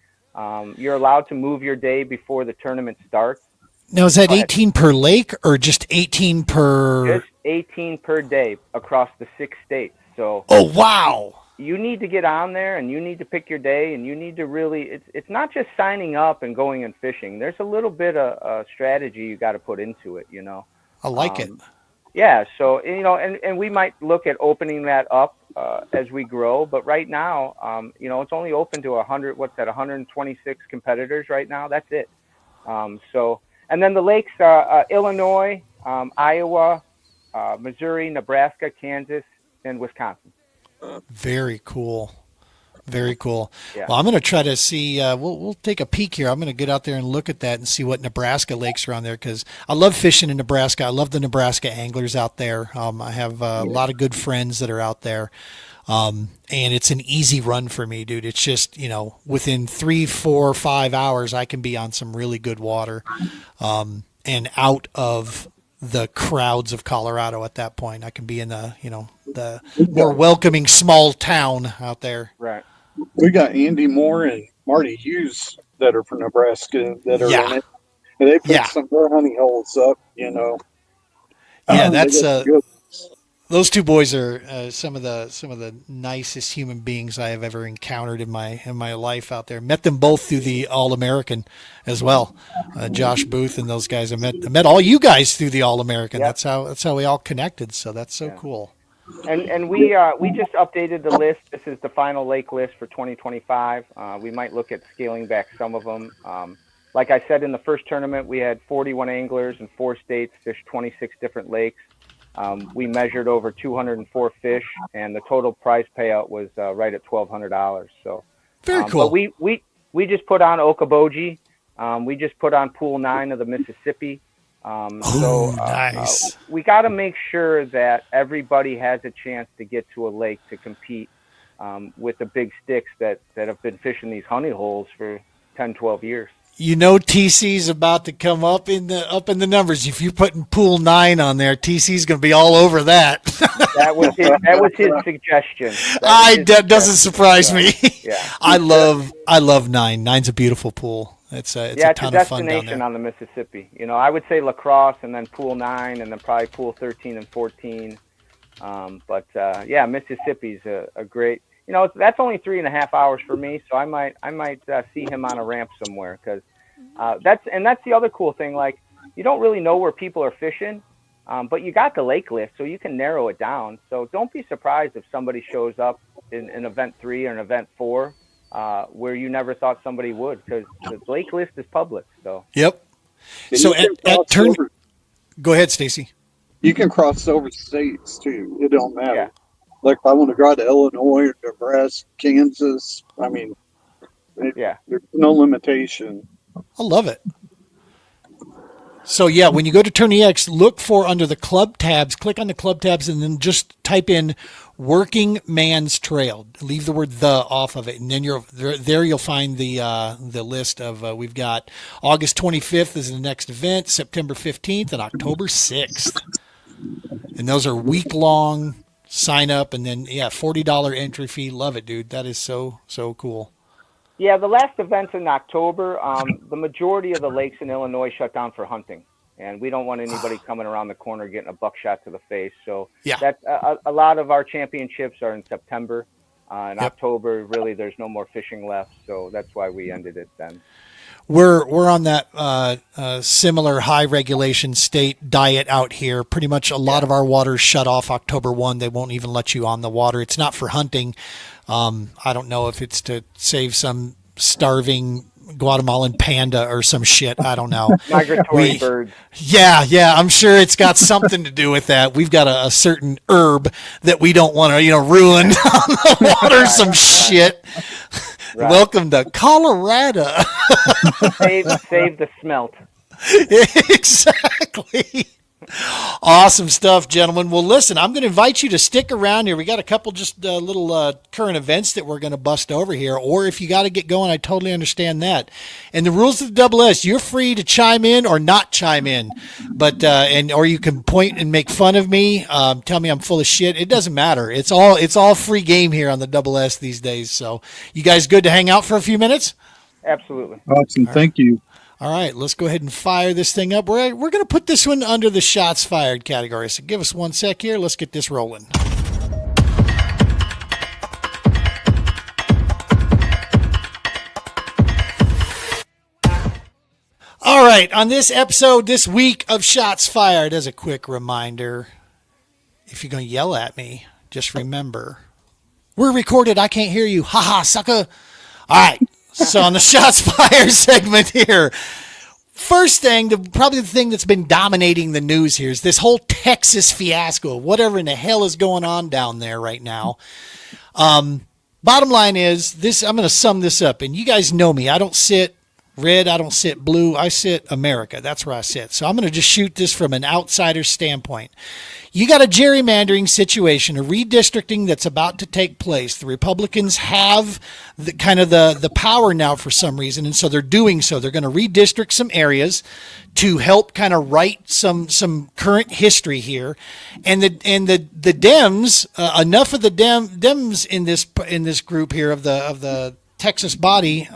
You're allowed to move your day before the tournament starts. Now, is that 18 per lake or just 18 per? Just 18 per day across the 6 states. So. Oh, wow. You need to get on there, and you need to pick your day, and you need to really. It's not just signing up and going and fishing. There's a little bit of strategy you got to put into it. I like it. Yeah. So and we might look at opening that up as we grow, but right now, it's only open to 100. What's that? 126 competitors right now. That's it. And And then the lakes are Illinois, Iowa, Missouri, Nebraska, Kansas, and Wisconsin. Very cool. Very cool. Yeah. Well, I'm going to try to see. We'll take a peek here. I'm going to get out there and look at that and see what Nebraska lakes are on there, because I love fishing in Nebraska. I love the Nebraska anglers out there. I have a lot of good friends that are out there, and it's an easy run for me, dude. It's just, within 3, 4, 5 hours, I can be on some really good water, and out of the crowds of Colorado at that point. I can be in the more welcoming small town out there. Right. We got Andy Moore and Marty Hughes that are from Nebraska that are in it. And they put some more honey holes up, Yeah, that's those two boys are some of the nicest human beings I have ever encountered in my life out there. Met them both through the All-American as well. Josh Booth and those guys. I met all you guys through the All-American. Yep. That's how we all connected. So that's so cool. And we just updated the list. This is the final lake list for 2025. We might look at scaling back some of them. Like I said, in the first tournament, we had 41 anglers in 4 states, fished 26 different lakes. We measured over 204 fish, and the total prize payout was right at $1,200. So very cool. But we just put on Okoboji. We just put on Pool 9 of the Mississippi. Nice. We got to make sure that everybody has a chance to get to a lake to compete with the big sticks that have been fishing these honey holes for 10, 12 years. TC's about to come up in the numbers. If you're putting Pool 9 on there, TC's going to be all over that. That was his suggestion. That doesn't surprise me. Yeah. I love 9. 9's a beautiful pool. It's a ton of fun down there. It's a destination on the Mississippi. I would say La Crosse and then Pool 9 and then probably Pool 13 and 14. Mississippi's a great. That's only 3.5 hours for me, so I might see him on a ramp somewhere, because that's the other cool thing. Like, you don't really know where people are fishing, but you got the lake list, so you can narrow it down. So don't be surprised if somebody shows up in event 3 or an event 4 where you never thought somebody would, because the lake list is public. So yep. So at turn, go ahead, Stacy. You can cross over states too. It don't matter. Yeah. Like if I want to go to Illinois, Nebraska, Kansas, there's no limitation. I love it. So yeah, when you go to TourneyX, look for under the club tabs, click on the club tabs, and then just type in Working Man's Trail. Leave the word "the" off of it, and then you'll find the list of we've got August 25th is the next event, September 15th, and October 6th, and those are week-long sign up, and then $40 entry fee. Love it, dude. That is so cool. Yeah, the last event's in October. The majority of the lakes in Illinois shut down for hunting, and we don't want anybody coming around the corner getting a buckshot to the face. So that a lot of our championships are in September. In October, really, there's no more fishing left, so that's why we ended it then. We're on that similar high regulation state diet out here. Pretty much a lot of our waters shut off October 1. They won't even let you on the water. It's not for hunting. I don't know if it's to save some starving Guatemalan panda or some shit. I don't know. Migratory birds. Yeah. I'm sure it's got something to do with that. We've got a certain herb that we don't want to, ruin on the water. Some shit. Right. Welcome to Colorado. Save the smelt. Exactly. Awesome stuff, gentlemen. Well, listen, I'm going to invite you to stick around here. We got a couple just little current events that we're going to bust over here. Or if you got to get going, I totally understand that. And the rules of the Double S, you're free to chime in or not chime in, but or you can point and make fun of me, tell me I'm full of shit. It doesn't matter. It's all free game here on the Double S these days. So, you guys good to hang out for a few minutes? Absolutely. Awesome. Thank you. All right, let's go ahead and fire this thing up. We're going to put this one under the shots fired category. So give us one sec here. Let's get this rolling. All right, on this episode, this week of Shots Fired, as a quick reminder, if you're going to yell at me, just remember, we're recorded. I can't hear you. Ha ha, sucker. All right. So on the Shots Fired segment here, First thing, probably the thing that's been dominating the news here is this whole Texas fiasco, whatever in the hell is going on down there right now. Bottom line is this, I'm going to sum this up, and you guys know me. I don't sit red. I don't sit blue. I sit America. That's where I sit. So I'm going to just shoot this from an outsider's standpoint. You got a gerrymandering situation, a redistricting that's about to take place. The Republicans have the power now for some reason, and so they're doing so. They're going to redistrict some areas to help kind of right some current history here, and the Dems, enough of the Dems in this group here of the Texas body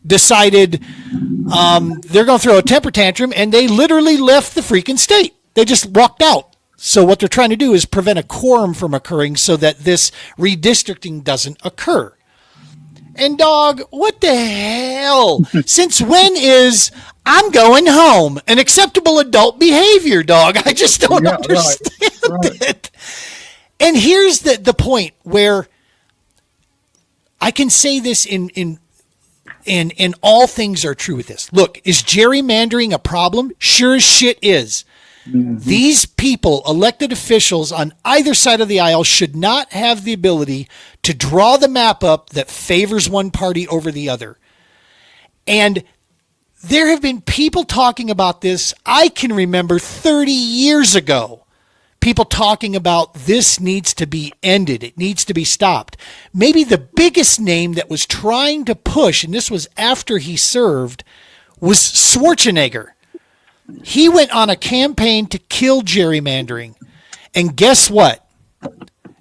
decided they're going to throw a temper tantrum, and they literally left the freaking state. They just walked out. So what they're trying to do is prevent a quorum from occurring so that this redistricting doesn't occur. And dog, what the hell? Since when is I'm going home an acceptable adult behavior, dog? I just don't understand it. And here's the point where I can say this in all things are true with this. Look, is gerrymandering a problem? Sure as shit is. Mm-hmm. These people, elected officials on either side of the aisle, should not have the ability to draw the map up that favors one party over the other. And there have been people talking about this. I can remember 30 years ago, people talking about this needs to be ended. It needs to be stopped. Maybe the biggest name that was trying to push, and this was after he served, was Schwarzenegger. He went on a campaign to kill gerrymandering. And guess what?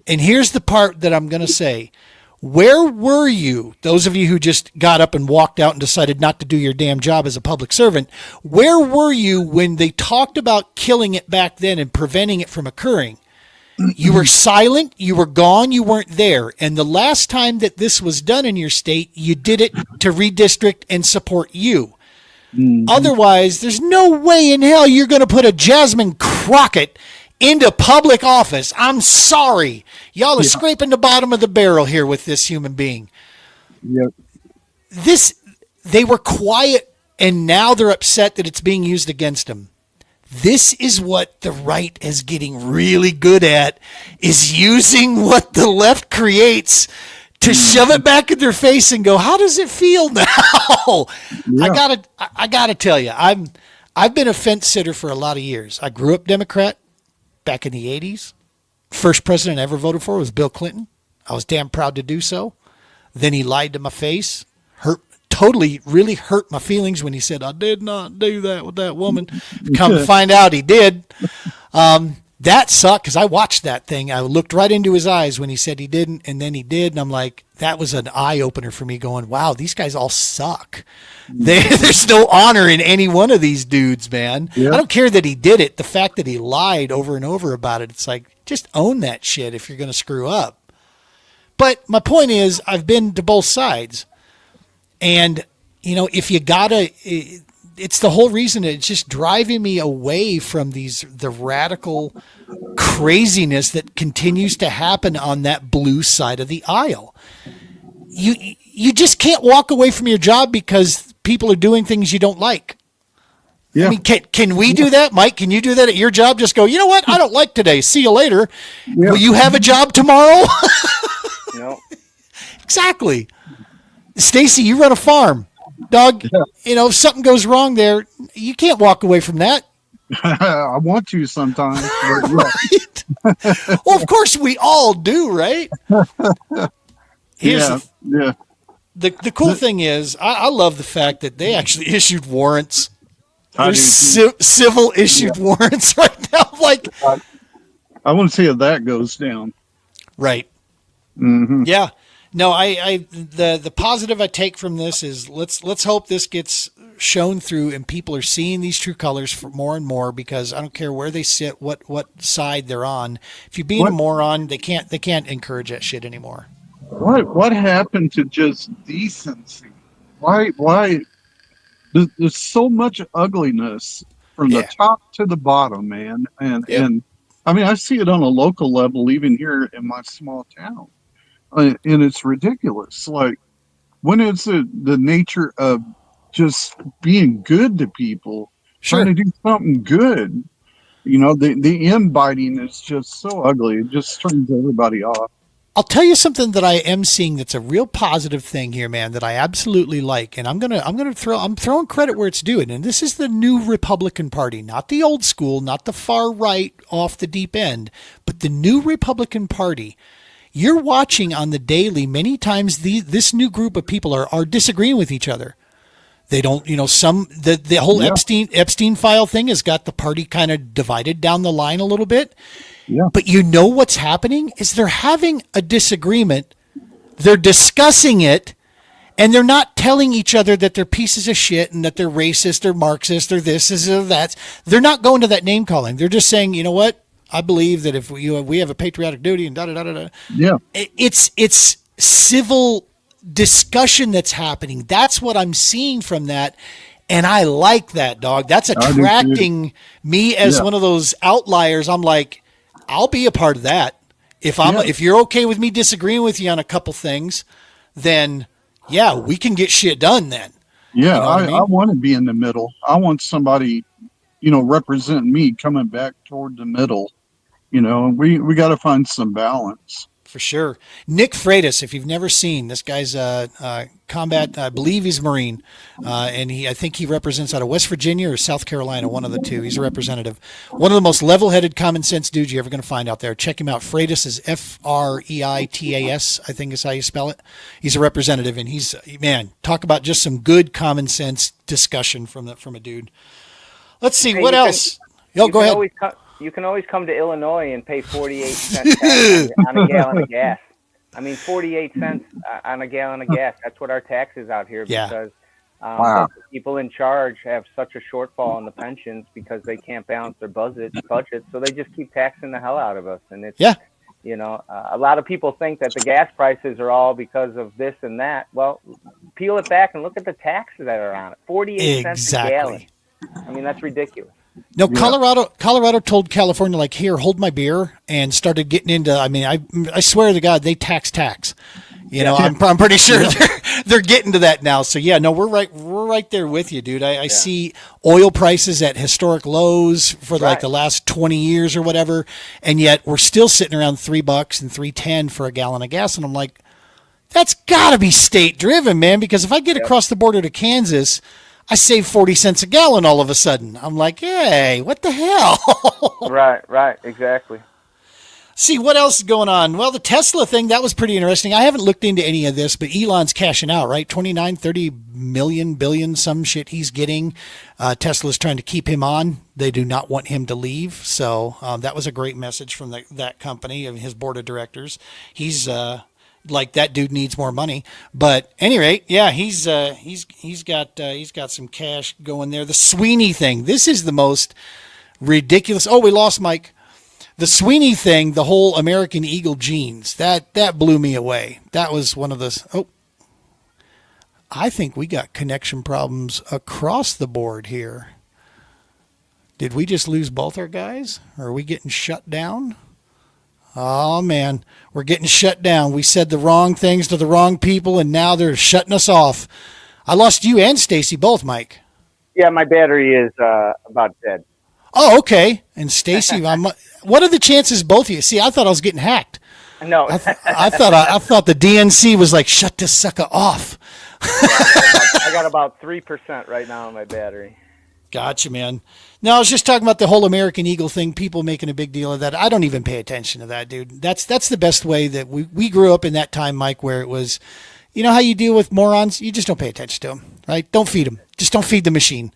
And here's the part that I'm going to say. Where were you, those of you who just got up and walked out and decided not to do your damn job as a public servant, where were you when they talked about killing it back then and preventing it from occurring? You were silent, you were gone, you weren't there. And the last time that this was done in your state, you did it to redistrict and support you. Mm-hmm. Otherwise, there's no way in hell you're going to put a Jasmine Crockett into public office. I'm sorry. Y'all are scraping the bottom of the barrel here with this human being. Yep. They were quiet, and now they're upset that it's being used against them. This is what the right is getting really good at, is using what the left creates to shove it back in their face and go, how does it feel now? Yeah. I gotta tell you, I've been a fence sitter for a lot of years. I grew up Democrat back in the 80s. First president I ever voted for was Bill Clinton. I was damn proud to do so. Then he lied to my face, really hurt my feelings when he said, I did not do that with that woman. Come to find out he did. That sucked because I watched that thing. I looked right into his eyes when he said he didn't, and then he did. And I'm like, that was an eye-opener for me going, wow, these guys all suck. There's no honor in any one of these dudes, man. Yeah. I don't care that he did it. The fact that he lied over and over about it, it's like, just own that shit if you're going to screw up. But my point is, I've been to both sides. And, you know, if you gotta... It's the whole reason it's just driving me away from the radical craziness that continues to happen on that blue side of the aisle. You just can't walk away from your job because people are doing things you don't like. Yeah. I mean, can we do that? Mike, can you do that at your job? Just go, you know what? I don't like today. See you later. Yeah. Will you have a job tomorrow? No. Exactly. Stacy, you run a farm. Dog, you know, if something goes wrong there, you can't walk away from that. I want to sometimes. Right? Well, of course we all do, right? The cool thing is, I love the fact that they actually issued warrants. There's civil issued warrants right now. Like, I want to see if that goes down. Right. Mm-hmm. Yeah. No, the positive I take from this is let's hope this gets shown through and people are seeing these true colors for more and more, because I don't care where they sit, what side they're on. If you're being a moron, they can't encourage that shit anymore. What happened to just decency? Why there's so much ugliness from the top to the bottom, man. And I mean, I see it on a local level, even here in my small town. And it's ridiculous. Like, when is the nature of just being good to people, trying Sure. to do something good. The inbiting is just so ugly. It just turns everybody off. I'll tell you something that I am seeing that's a real positive thing here, man, that I absolutely like. And I'm throwing credit where it's due. And this is the new Republican Party, not the old school, not the far right off the deep end, but the new Republican Party. You're watching on the daily, many times this new group of people are disagreeing with each other. They don't, the whole Yeah, Epstein file thing has got the party kind of divided down the line a little bit. yeah, But what's happening is they're having a disagreement. They're discussing it, and they're not telling each other that they're pieces of shit and that they're racist or Marxist or this or that. They're not going to that name calling. They're just saying, you know what? I believe that if we have a patriotic duty and da da da da da. yeah. It's civil discussion that's happening. That's what I'm seeing from that. And I like that, dog. That's I do too. attracting me as Yeah, one of those outliers. I'm like, I'll be a part of that. yeah, If you're okay with me disagreeing with you on a couple things, then yeah, we can get shit done then. yeah. You know what I I mean? want to be in the middle. I want somebody, representing me coming back toward the middle. And we got to find some balance. For sure. Nick Freitas, if you've never seen, this guy's combat, I believe he's Marine, and I think he represents out of West Virginia or South Carolina, one of the two. He's a representative. One of the most level-headed, common-sense dudes you're ever going to find out there. Check him out. Freitas is Freitas, I think is how you spell it. He's a representative, and talk about just some good common-sense discussion from a dude. Let's see, Hey, what else? Go ahead. You can always come to Illinois and pay 48 cents tax on a gallon of gas. I mean, 48 cents on a gallon of gas. That's what our tax is out here Yeah. because Wow. the people in charge have such a shortfall in the pensions because they can't balance their budget. So they just keep taxing the hell out of us. And it's, Yeah. a lot of people think that the gas prices are all because of this and that. Well, peel it back and look at the taxes that are on it. 48 cents a gallon. Exactly. I mean, that's ridiculous. No, Yeah. Colorado told California, like, here, hold my beer, and started getting into. I mean, I swear to God, they tax. I'm pretty sure they're getting to that now. So yeah, no, we're right there with you, dude. I see oil prices at historic lows for like Right. the last 20 years or whatever, and yet we're still sitting around $3 and $3.10 for a gallon of gas, and I'm like, that's got to be state driven, man. Because if I get across the border to Kansas, I save 40 cents a gallon all of a sudden. I'm like, hey, what the hell? Right, exactly. See, what else is going on? Well, the Tesla thing, that was pretty interesting. I haven't looked into any of this, but Elon's cashing out, right? 29, 30 million, billion, some shit he's getting. Tesla's trying to keep him on. They do not want him to leave. So that was a great message from that company and his board of directors. He's like, that dude needs more money. But at any rate, yeah, he's got some cash going there. The Sweeney thing. This is the most ridiculous. Oh, we lost Mike. The Sweeney thing, the whole American Eagle jeans, that blew me away. That was one of the. Oh, I think we got connection problems across the board here. Did we just lose both our guys? Or are we getting shut down? Oh, man, we're getting shut down. We said the wrong things to the wrong people, and now they're shutting us off. I lost you and Stacy both, Mike. Yeah, my battery is about dead. Oh, okay. And Stacy, what are the chances both of you? See, I thought I was getting hacked. No, I thought the DNC was like, shut this sucker off. I got about 3% right now on my battery. Gotcha, man. No, I was just talking about the whole American Eagle thing, people making a big deal of that. I don't even pay attention to that, dude. That's the best way that we grew up in that time, Mike, where it was, you know how you deal with morons? You just don't pay attention to them, right? Don't feed them. Just don't feed the machine.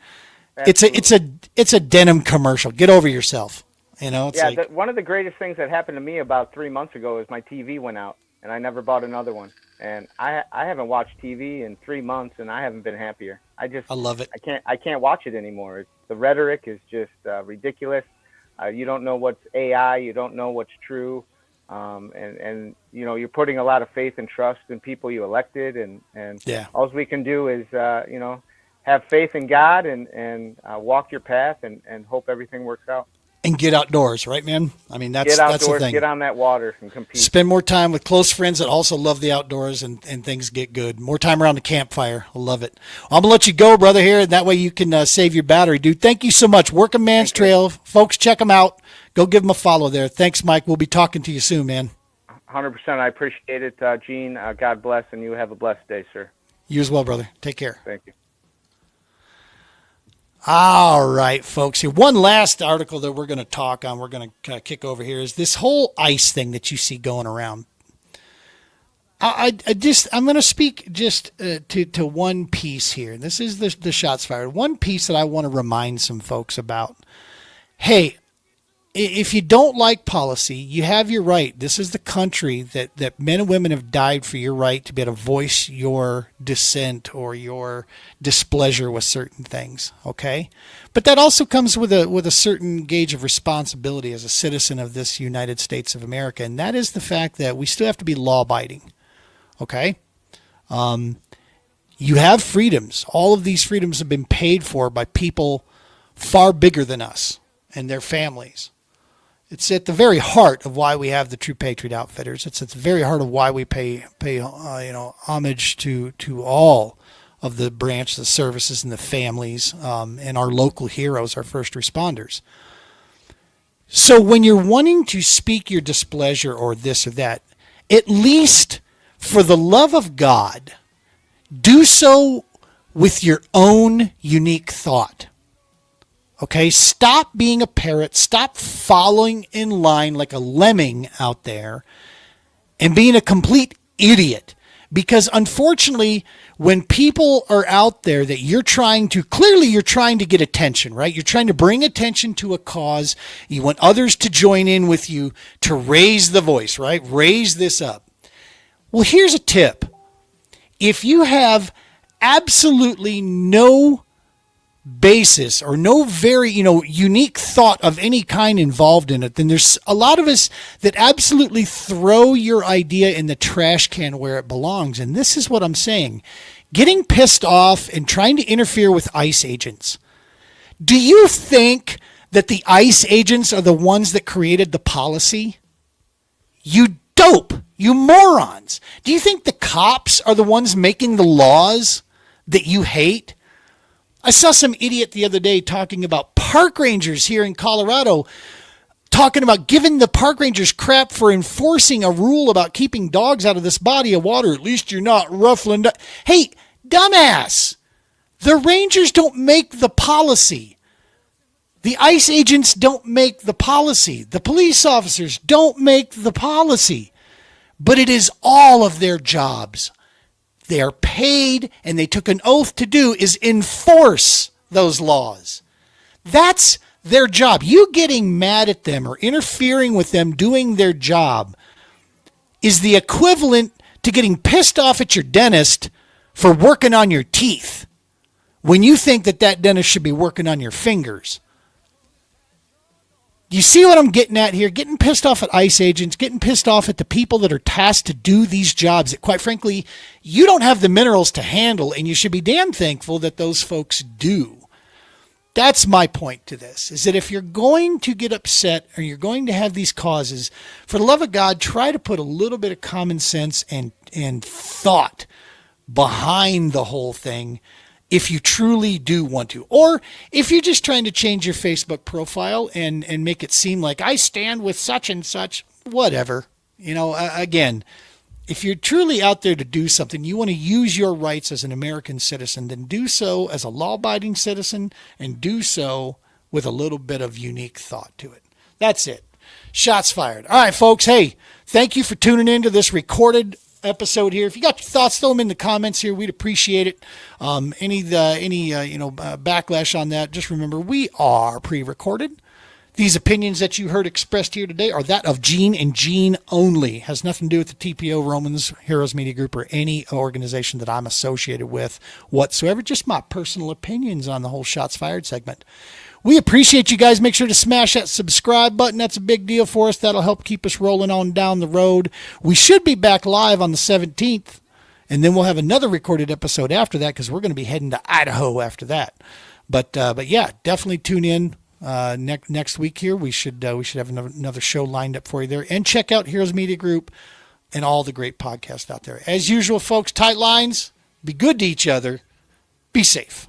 Absolutely. It's a denim commercial. Get over yourself. It's Yeah, like, one of the greatest things that happened to me about 3 months ago is my TV went out, and I never bought another one. And I haven't watched TV in 3 months, and I haven't been happier. I love it. I can't watch it anymore. The rhetoric is just ridiculous. You don't know what's AI. You don't know what's true. And you're putting a lot of faith and trust in people you elected, and Yeah. all we can do is have faith in God and walk your path and hope everything works out. And get outdoors, right, man? I mean, Get that's the outdoors, thing. get on that water and compete. Spend more time with close friends that also love the outdoors, and things get good. More time around the campfire. I love it. I'm going to let you go, brother, here, and that way you can save your battery, dude. Thank you so much. Working Man's Trail. Folks, check them out. Go give them a follow there. Thanks, Mike. We'll be talking to you soon, man. 100%. I appreciate it, Gene. God bless, and you have a blessed day, sir. You as well, brother. Take care. Thank you. All right, folks. Here, one last article that we're going to talk on, we're going to kick over here, is this whole ICE thing that you see going around. I'm going to speak just to one piece here. This is the shots fired. One piece that I want to remind some folks about. Hey, if you don't like policy, you have your right. This is the country that men and women have died for your right to be able to voice your dissent or your displeasure with certain things, okay? But that also comes with a certain gauge of responsibility as a citizen of this United States of America, and that is the fact that we still have to be law-abiding, okay? You have freedoms. All of these freedoms have been paid for by people far bigger than us and their families. It's at the very heart of why we have the True Patriot Outfitters. It's at the very heart of why we pay homage to all of the branch, the services, and the families, and our local heroes, our first responders. So when you're wanting to speak your displeasure or this or that, at least for the love of God, do so with your own unique thought. Okay, stop being a parrot. Stop following in line like a lemming out there and being a complete idiot. Because unfortunately, when people are out there that you're trying to get attention, right? You're trying to bring attention to a cause. You want others to join in with you to raise the voice, right? Raise this up. Well, here's a tip. If you have absolutely no basis or no very unique thought of any kind involved in it, then there's a lot of us that absolutely throw your idea in the trash can where it belongs. And this is what I'm saying. Getting pissed off and trying to interfere with ICE agents. Do you think that the ICE agents are the ones that created the policy? You dope, you morons. Do you think the cops are the ones making the laws that you hate? I saw some idiot the other day talking about park rangers here in Colorado, talking about giving the park rangers crap for enforcing a rule about keeping dogs out of this body of water. At least you're not ruffling. Hey, dumbass, the rangers don't make the policy. The ICE agents don't make the policy. The police officers don't make the policy. But it is all of their jobs. They are paid, and they took an oath to do is enforce those laws. That's their job. You getting mad at them or interfering with them doing their job is the equivalent to getting pissed off at your dentist for working on your teeth when you think that dentist should be working on your fingers. You see what I'm getting at here? Getting pissed off at ICE agents, getting pissed off at the people that are tasked to do these jobs that, quite frankly, you don't have the minerals to handle, and you should be damn thankful that those folks do. That's my point to this, is that if you're going to get upset or you're going to have these causes, for the love of God, try to put a little bit of common sense and thought behind the whole thing if you truly do want to. Or if you're just trying to change your Facebook profile and make it seem like I stand with such and such, whatever. Again, if you're truly out there to do something, you want to use your rights as an American citizen, then do so as a law-abiding citizen and do so with a little bit of unique thought to it. That's it. Shots fired. All right, folks. Hey, thank you for tuning in to this recorded episode here. If you got your thoughts, throw them in the comments here. We'd appreciate it. Any backlash on that, just remember we are pre-recorded. These opinions that you heard expressed here today are that of Gene and Gene only. Has nothing to do with the TPO Romans Heroes Media Group or any organization that I'm associated with whatsoever. Just my personal opinions on the whole Shots Fired segment. We appreciate you guys. Make sure to smash that subscribe button. That's a big deal for us. That'll help keep us rolling on down the road. We should be back live on the 17th, and then we'll have another recorded episode after that because we're going to be heading to Idaho after that. But yeah, definitely tune in. next week here. We should have another show lined up for you there. And check out Heroes Media Group and all the great podcasts out there. As usual, folks, tight lines. Be good to each other. Be safe.